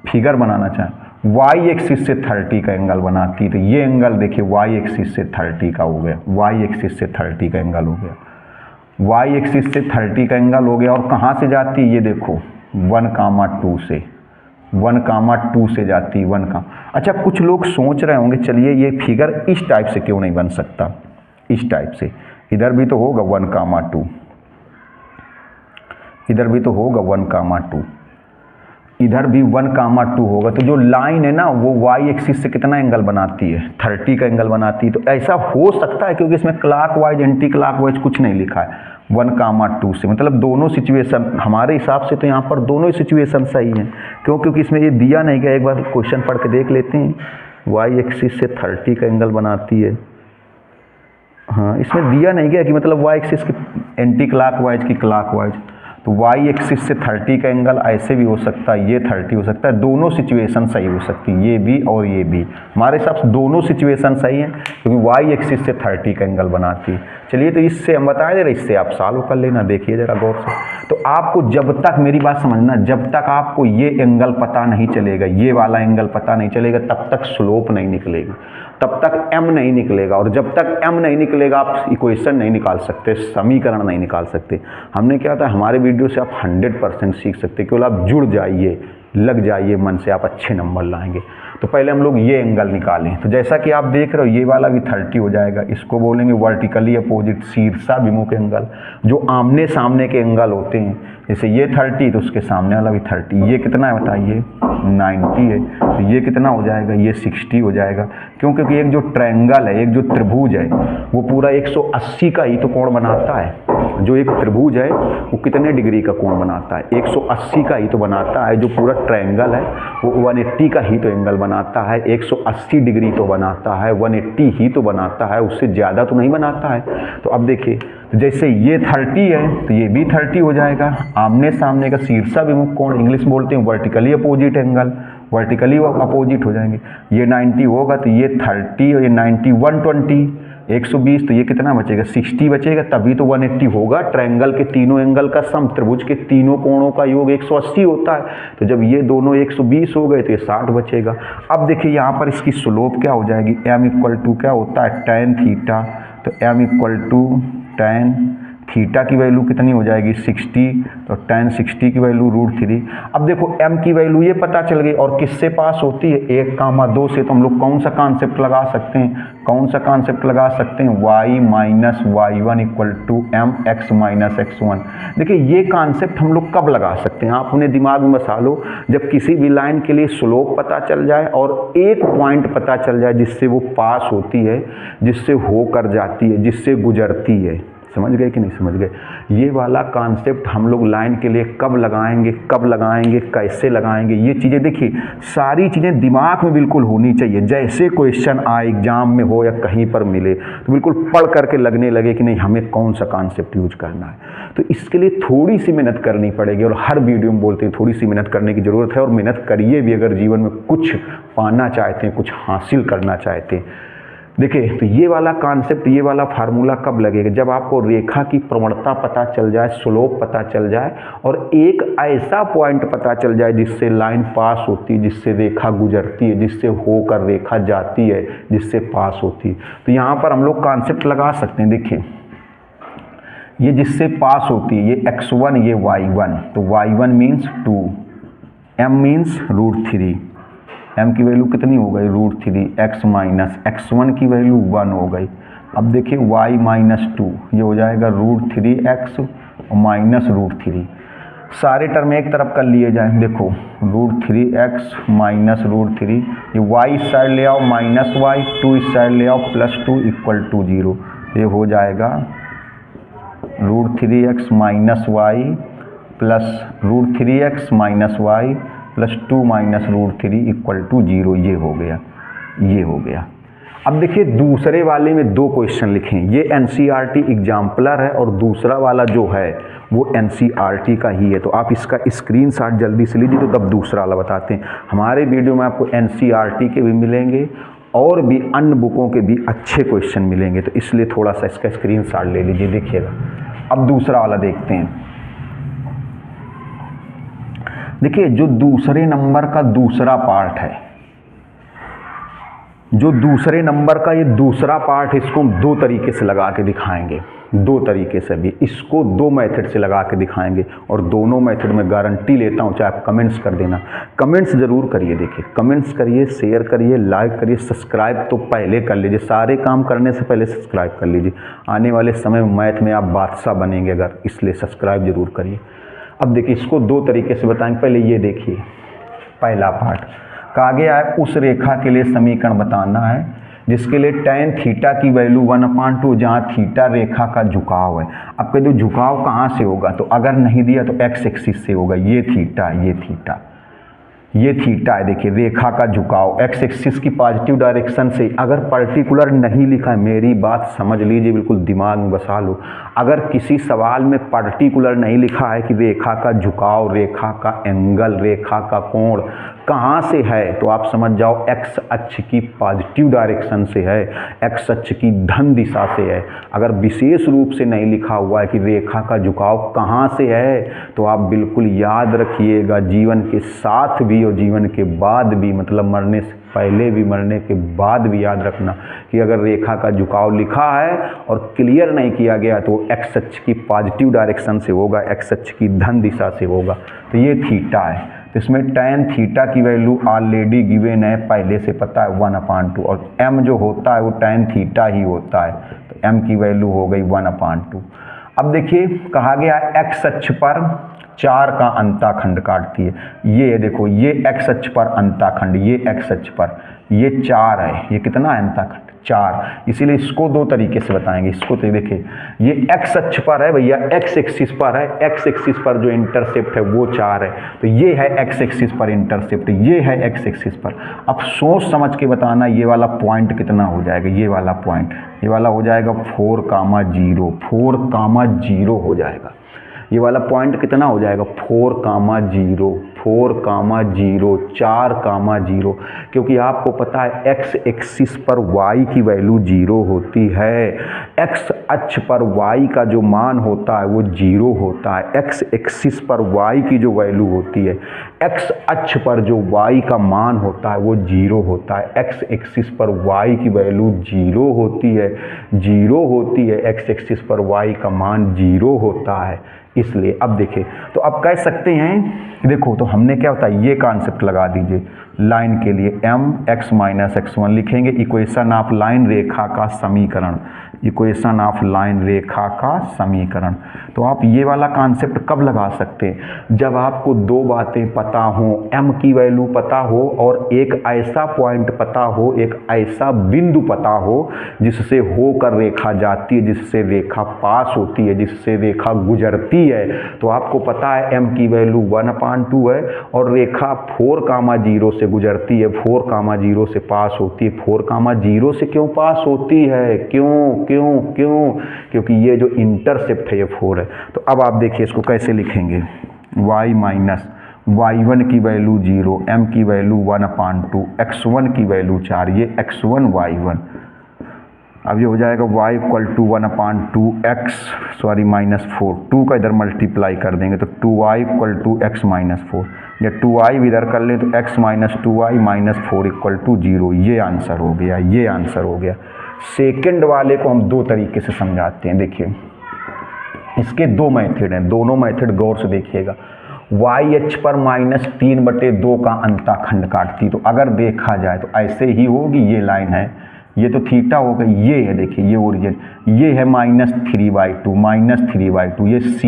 फिगर बनाना चाहें, वाई एक्सिस से 30 का एंगल बनाती है, तो ये एंगल देखिए वाई एक्सिस से 30 का हो गया, वाई एक्सिस से 30 का एंगल हो गया, वाई एक्सिस से 30 का एंगल हो गया। और कहाँ से जाती है, ये देखो 1,2 से, 1,2 से जाती है 1 का। अच्छा, कुछ लोग सोच रहे होंगे चलिए ये फिगर इस टाइप से क्यों नहीं बन सकता, इस टाइप से, इधर भी तो होगा 1,2, इधर भी तो होगा 1,2, इधर भी 1,2 होगा, तो जो लाइन है ना वो वाई एक्सिस से कितना एंगल बनाती है, 30 का एंगल बनाती है। तो ऐसा हो सकता है क्योंकि इसमें क्लॉकवाइज एंटी क्लॉकवाइज कुछ नहीं लिखा है, 1,2 से, मतलब दोनों सिचुएशन हमारे हिसाब से तो यहाँ पर दोनों ही सिचुएशन सही हैं। क्यों? क्योंकि इसमें ये दिया नहीं गया, एक बार क्वेश्चन पढ़ के देख लेते हैं। वाई एक्सिस से 30 का एंगल बनाती है, हाँ इसमें दिया नहीं गया कि मतलब वाई एक्सिस की एंटी क्लॉकवाइज की क्लॉकवाइज, तो वाई एक्सिस से 30 का एंगल ऐसे भी हो सकता है, ये 30 हो सकता है, दोनों सिचुएशन सही हो सकती है, ये भी और ये भी। हमारे हिसाब से दोनों सिचुएशन सही हैं क्योंकि वाई एक्सिस से 30 का एंगल बनाती है। चलिए तो इससे हम बताए दे रहे, इससे आप सॉल्व कर लेना, देखिए ज़रा गौर से। तो आपको जब तक, मेरी बात समझना, जब तक आपको ये एंगल पता नहीं चलेगा, ये वाला एंगल पता नहीं चलेगा, तब तक स्लोप नहीं निकलेगी, तब तक एम नहीं निकलेगा। और जब तक एम नहीं निकलेगा आप इक्वेशन नहीं निकाल सकते, समीकरण नहीं निकाल सकते। हमने क्या था, हमारे वीडियो से आप 100% सीख सकते, केवल आप जुड़ जाइए, लग जाइए मन से, आप अच्छे नंबर लाएंगे। तो पहले हम लोग ये एंगल निकालें, तो जैसा कि आप देख रहे हो ये वाला भी 30 हो जाएगा, इसको बोलेंगे वर्टिकली अपोजिट, शीर्षाभिमुख एंगल, जो आमने सामने के एंगल होते हैं। जैसे ये 30 तो उसके सामने वाला भी 30, ये कितना है बताइए, 90 है, तो ये कितना हो जाएगा, ये 60 हो जाएगा। क्यों? क्योंकि एक जो ट्रायंगल है, एक जो त्रिभुज है, वो पूरा 180 का ही तो कोण बनाता है। जो एक त्रिभुज है वो कितने डिग्री का कोण बनाता है, 180 का ही तो बनाता है। जो पूरा ट्रायंगल है वो 180 का ही तो एंगल बनाता है, 180 डिग्री तो बनाता है, 180 ही तो बनाता है, उससे ज़्यादा तो नहीं बनाता है। तो अब देखिए, जैसे ये 30 है तो ये भी 30 हो जाएगा। आमने सामने का शीर्षाभिमुख कोण, इंग्लिश बोलते हैं vertically opposite angle, vertically opposite हो जाएंगे। ये 90 होगा तो ये 30 और ये 90, 120, 120, तो ये कितना बचेगा, 60 बचेगा, तभी तो 180 होगा। ट्रायंगल के तीनों एंगल का सम, त्रिभुज के तीनों कोणों का योग 180 होता है, तो जब ये दोनों 120 हो गए तो ये 60 बचेगा। अब देखिए यहाँ पर इसकी स्लोप क्या हो जाएगी, m इक्वल टू क्या होता है, tan थीटा, तो m equal to tan theta की वैल्यू कितनी हो जाएगी, 60, तो tan 60 की वैल्यू √3। अब देखो m की वैल्यू ये पता चल गई, और किससे पास होती है, 1,2 से। तो हम लोग कौन सा कॉन्सेप्ट लगा सकते हैं, कौन सा कॉन्सेप्ट लगा सकते हैं, y minus y1 equal to m x minus x1। देखिए ये कॉन्सेप्ट हम लोग कब लगा सकते हैं, आप अपने दिमाग में बसा लो, जब किसी भी लाइन के लिए स्लोप पता चल जाए और एक पॉइंट पता चल जाए जिससे वो पास होती है, जिससे होकर जाती है, जिससे गुजरती है। समझ गए कि नहीं समझ गए? ये वाला कॉन्सेप्ट हम लोग लाइन के लिए कब लगाएंगे, कब लगाएंगे, कैसे लगाएंगे, ये चीज़ें देखिए सारी चीज़ें दिमाग में बिल्कुल होनी चाहिए। जैसे क्वेश्चन आए एग्जाम में हो या कहीं पर मिले तो बिल्कुल पढ़ करके लगने लगे कि नहीं हमें कौन सा कॉन्सेप्ट यूज करना है। तो इसके लिए थोड़ी सी मेहनत करनी पड़ेगी, और हर वीडियो में बोलते हैं थोड़ी सी मेहनत करने की ज़रूरत है, और मेहनत करिए भी अगर जीवन में कुछ पाना चाहते हैं, कुछ हासिल करना चाहते हैं। देखिए तो ये वाला कॉन्सेप्ट, ये वाला फार्मूला कब लगेगा, जब आपको रेखा की प्रवणता पता चल जाए, स्लोप पता चल जाए, और एक ऐसा पॉइंट पता चल जाए जिससे लाइन पास होती है, जिससे रेखा गुजरती है, जिससे होकर रेखा जाती है, जिससे पास होती है। तो यहाँ पर हम लोग कॉन्सेप्ट लगा सकते हैं। देखिए ये जिससे पास होती है, ये x1, ये y1, तो y1 means 2, m means √3, m की वैल्यू कितनी हो गई, √3, x माइनस x1 की वैल्यू 1 हो गई। अब देखिए y माइनस 2, ये हो जाएगा √3x माइनस √3। सारे टर्म एक तरफ कर लिए जाएं, देखो √3x माइनस √3, ये y इस साइड ले आओ माइनस y, 2 इस साइड ले आओ +2 इक्वल टू 0। ये हो जाएगा √3x minus y plus √3x minus y plus 2 minus √3 equal to 0। ये हो गया, ये हो गया। अब देखिए दूसरे वाले में दो क्वेश्चन लिखे, ये NCERT एग्जाम्पलर है और दूसरा वाला जो है वो NCERT का ही है। तो आप इसका स्क्रीनशॉट जल्दी से लीजिए, तो तब दूसरा वाला बताते हैं। हमारे वीडियो में आपको NCERT के भी मिलेंगे और भी अन्य बुकों के भी अच्छे क्वेश्चन मिलेंगे, तो इसलिए थोड़ा सा इसका स्क्रीनशॉट ले लीजिए, देखिएगा। अब दूसरा वाला देखते हैं। देखिए जो दूसरे नंबर का दूसरा पार्ट है, जो दूसरे नंबर का ये दूसरा पार्ट है, इसको हम दो तरीके से लगा के दिखाएंगे, दो तरीके से भी इसको दो मेथड से लगा के दिखाएंगे। और दोनों मेथड में गारंटी लेता हूँ, चाहे आप कमेंट्स कर देना, कमेंट्स ज़रूर करिए। देखिए कमेंट्स करिए, शेयर करिए, लाइक करिए, सब्सक्राइब तो पहले कर लीजिए, सारे काम करने से पहले सब्सक्राइब कर लीजिए। आने वाले समय में मैथ में आप बादशाह बनेंगे अगर, इसलिए सब्सक्राइब जरूर करिए। अब देखिए इसको दो तरीके से बताएंगे। पहले ये देखिए पहला पार्ट कहा गया है उस रेखा के लिए समीकरण बताना है जिसके लिए tan थीटा की वैल्यू 1/2, जहाँ थीटा रेखा का झुकाव है। अब कह दो झुकाव कहाँ से होगा, तो अगर नहीं दिया तो x एक्सिस से होगा। ये थीटा, ये थीटा, ये थीटा है। देखिए रेखा का झुकाव x एक्सिस की पॉजिटिव डायरेक्शन से, अगर पर्टिकुलर नहीं लिखा है, मेरी बात समझ लीजिए, बिल्कुल दिमाग में बसा लो। अगर किसी सवाल में पर्टिकुलर नहीं लिखा है कि रेखा का झुकाव, रेखा का एंगल, रेखा का कोण कहाँ से है, तो आप समझ जाओ x अक्ष की पॉजिटिव डायरेक्शन से है, x अक्ष की धन दिशा से है। अगर विशेष रूप से नहीं लिखा हुआ है कि रेखा का झुकाव कहाँ से है, तो आप बिल्कुल याद रखिएगा, जीवन के साथ भी और जीवन के बाद भी, मतलब मरने से पहले भी मरने के बाद भी याद रखना कि अगर रेखा का झुकाव लिखा है और क्लियर नहीं किया गया तो x अक्ष की पॉजिटिव डायरेक्शन से होगा, x अक्ष की धन दिशा से होगा। तो ये थीटा है, तो इसमें tan थीटा की वैल्यू ऑलरेडी गिवन है, पहले से पता है 1/2, और m जो होता है वो tan थीटा ही होता है, तो m की वैल्यू हो गई 1/2। अब देखिए कहा गया x अक्ष पर 4 का अंताखंड काटती है। ये देखो ये x अक्ष पर अंताखंड, ये x अक्ष पर ये 4 है, ये कितना है अंताखंड 4, इसीलिए इसको दो तरीके से बताएंगे। इसको तो देखिए ये x अक्ष पर है भैया, x एक्सिस पर है, x एक्सिस पर जो इंटरसेप्ट है वो 4 है, तो ये है x एक्सिस पर इंटरसेप्ट, ये है x एक्सिस पर। अब सोच समझ के बताना ये वाला पॉइंट कितना हो जाएगा, ये वाला पॉइंट, ये वाला हो जाएगा 4,0, 4,0 हो जाएगा। ये वाला पॉइंट कितना हो जाएगा 4,0, 4,0, 4,0, क्योंकि आपको पता है x एक्सिस पर y की वैल्यू 0 होती है, x अक्ष पर y का जो मान होता है वो 0 होता है। x एक्सिस पर y की जो वैल्यू होती है, x अक्ष पर जो y का मान होता है वो 0 होता है। x एक्सिस पर y की वैल्यू 0 होती है, 0 होती है, x एक्सिस पर y का मान 0 होता है, इसलिए। अब देखिए तो अब कह सकते हैं, देखो तो हमने क्या होता है, ये कॉन्सेप्ट लगा दीजिए लाइन के लिए, m(x-x1) लिखेंगे, इक्वेशन ऑफ लाइन रेखा का समीकरण, इक्वेशन ऑफ लाइन रेखा का समीकरण। तो आप ये वाला कॉन्सेप्ट कब लगा सकते हैं, जब आपको दो बातें पता हो, m की वैल्यू पता हो और एक ऐसा पॉइंट पता हो, एक ऐसा बिंदु पता हो जिससे होकर रेखा जाती है, जिससे रेखा पास होती है, जिससे रेखा गुजरती है। तो आपको पता है m की वैल्यू 1/2 है और रेखा 4,0 से गुजरती है, 4,0 से पास होती है। 4,0 से क्यों पास होती है, क्यों क्यों क्यों, क्योंकि ये जो इंटरसेप्ट है ये 4 है। तो अब आप देखिए इसको कैसे लिखेंगे, y माइनस y1 की वैल्यू 0, m की वैल्यू 1/2, x1 की वैल्यू 4, ये x1 y1। अब ये हो जाएगा y = 1/2 -4, 2 का इधर मल्टीप्लाई कर देंगे तो 2y = x-4, या 2i भी इधर कर लें तो x - 2i - 4 = 0। ये आंसर हो गया, ये आंसर हो गया। सेकंड वाले को हम दो तरीके से समझाते हैं। देखिए इसके दो मेथड हैं, दोनों मेथड गौर से देखिएगा। y अक्ष पर -3/2 का अंताखंड काटती, तो अगर देखा जाए तो ऐसे ही होगी, ये लाइन है, ये तो थीटा हो गई, ये है देखिए ये ओरिजिन, ये है -3/2, ये c।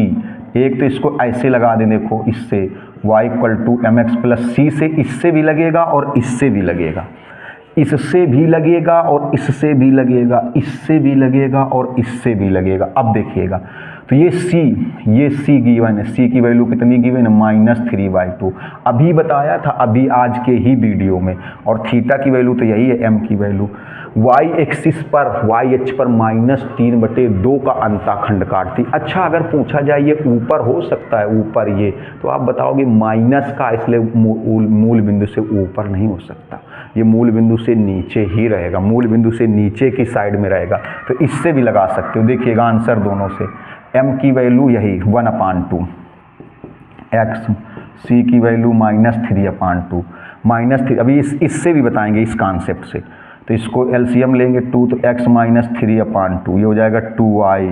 एक तो इसको ऐसे लगा दें, देखो इससे y = mx + c से, इससे भी लगेगा और इससे भी लगेगा, इससे भी लगेगा और इससे भी लगेगा, इससे भी लगेगा और इससे भी लगेगा। अब देखिएगा तो ये c गिवन है, c की वैल्यू कितनी गिवन है -3/2, अभी बताया था, अभी आज के ही वीडियो में। और थीटा की वैल्यू तो यही है, m की वैल्यू। y एक्सिस पर, y अक्ष पर -3/2 का अंताखंड काटती। अच्छा अगर पूछा जाए ये ऊपर हो सकता है, ऊपर ये, तो आप बताओगे माइनस का, इसलिए मूल बिंदु से ऊपर नहीं हो सकता, ये मूल बिंदु से नीचे ही रहेगा, मूल बिंदु से नीचे की साइड में रहेगा। तो इससे भी लगा सकते हो, देखिएगा आंसर दोनों से। m की वैल्यू यही 1/2, x c की वैल्यू -3/2 -3। अभी इससे भी बताएंगे इस कॉन्सेप्ट से। तो इसको एलसीएम लेंगे 2 तो x -3/2 ये हो जाएगा 2y।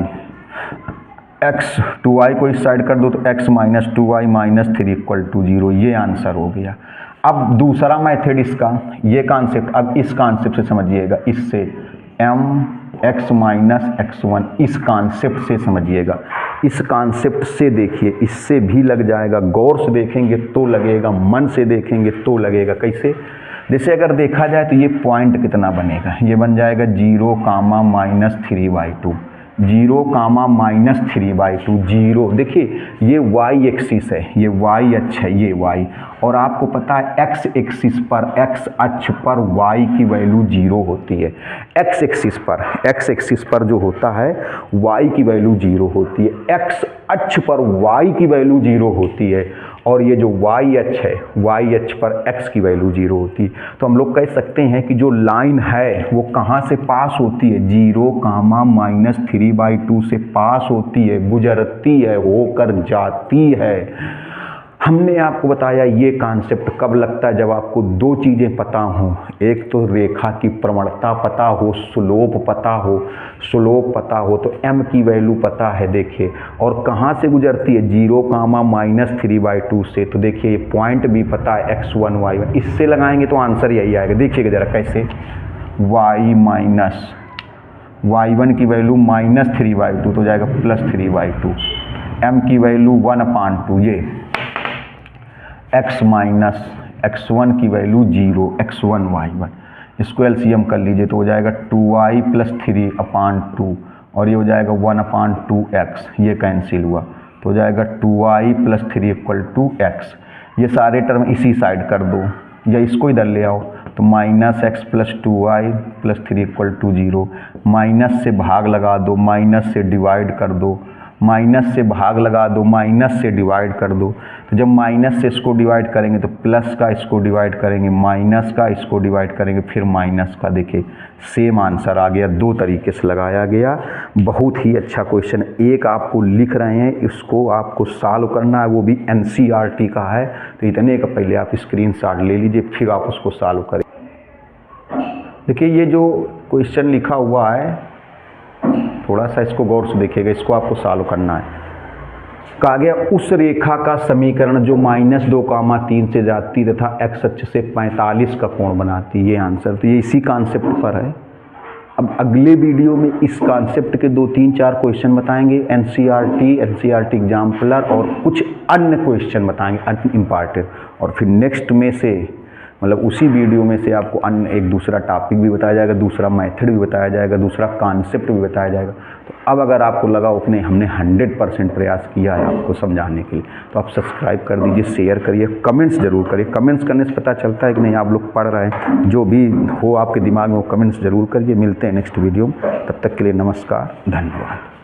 x 2y को इस साइड कर दो तो x -2y -3 = 0। ये आंसर हो गया। अब दूसरा मेथड इसका, ये कॉन्सेप्ट अब इस कॉन्सेप्ट से समझिएगा, इससे mx - x1 इस कॉन्सेप्ट से समझिएगा। इस कॉन्सेप्ट से देखिए, इससे भी लग जाएगा, गौर से देखेंगे तो लगेगा, मन से देखेंगे तो लगेगा। कैसे? जैसे अगर देखा जाए तो ये पॉइंट कितना बनेगा, ये बन जाएगा 0, -3/2 0, -3/2 0। देखिए ये y एक्सिस है, ये y अक्ष है, ये y, और आपको पता है x एक्सिस पर, x अक्ष पर y की वैल्यू 0 होती है। x एक्सिस पर जो होता है y की वैल्यू 0 होती है, x अक्ष पर y की वैल्यू 0 होती है, और ये जो y अक्ष है, y अक्ष पर x की वैल्यू 0 होती है। तो हम लोग कह सकते हैं कि जो लाइन है वो कहाँ से पास होती है, 0, -3/2 से पास होती है, गुजरती है, होकर जाती है। हमने आपको बताया ये कॉन्सेप्ट कब लगता है, जब आपको दो चीज़ें पता हों। एक तो रेखा की प्रवणता पता हो, स्लोप पता हो तो m की वैल्यू पता है देखिए, और कहाँ से गुजरती है, 0, -3/2 से। तो देखिए ये पॉइंट भी पता है, x1 y1, इससे लगाएंगे तो आंसर यही आएगा। देखिएगा ज़रा कैसे, y1 की वैल्यू -3/2 तो हो जाएगा +3/2, m की वैल्यू 1/2, ये x - x1 की वैल्यू 0, x1 y1, इसको एलसीएम कर लीजिए तो हो जाएगा 2y + 3/2, और ये हो जाएगा 1/2x, ये कैंसिल हुआ तो हो जाएगा 2y + 3 = x। ये सारे टर्म इसी साइड कर दो या इसको इधर ले आओ तो -x + 2y + 3 = 0। माइनस से भाग लगा दो, माइनस से डिवाइड कर दो, माइनस से भाग लगा दो, माइनस से डिवाइड कर दो। तो जब माइनस से इसको डिवाइड करेंगे तो प्लस का इसको डिवाइड करेंगे, माइनस का इसको डिवाइड करेंगे, फिर माइनस का। देखिए सेम आंसर आ गया, दो तरीके से लगाया गया। बहुत ही अच्छा क्वेश्चन। एक आपको लिख रहे हैं, इसको आपको सॉल्व करना है, वो भी NCERT का है। तो इतने का पहले आप स्क्रीनशॉट ले लीजिए, फिर आप उसको सॉल्व करें। देखिए ये जो क्वेश्चन लिखा हुआ है, थोड़ा सा इसको गौर से देखिएगा, इसको आपको सॉल्व करना है। कहा गया उस रेखा का समीकरण जो -2, 3 से जाती तथा x अक्ष से 45 का कोण बनाती, ये आंसर। तो ये इसी कॉन्सेप्ट पर है। अब अगले वीडियो में इस कॉन्सेप्ट के 2, 3, 4 क्वेश्चन बताएंगे, NCERT एग्जाम्पलर, और कुछ अन्य क्वेश्चन बताएंगे अनइम्पॉर्टेंट। और फिर नेक्स्ट में से मतलब उसी वीडियो में से आपको अन्य एक दूसरा टॉपिक भी बताया जाएगा, दूसरा मेथड भी बताया जाएगा, दूसरा कॉन्सेप्ट भी बताया जाएगा। तो अब अगर आपको लगा उतने हमने 100% प्रयास किया है आपको समझाने के लिए, तो आप सब्सक्राइब कर दीजिए, शेयर करिए, कमेंट्स जरूर करिए। कमेंट्स करने से पता चलता है कि नहीं आप लोग पढ़ रहे हैं। जो भी हो आपके दिमाग में वो कमेंट्स जरूर करिए। मिलते हैं नेक्स्ट वीडियो में, तब तक के लिए नमस्कार, धन्यवाद।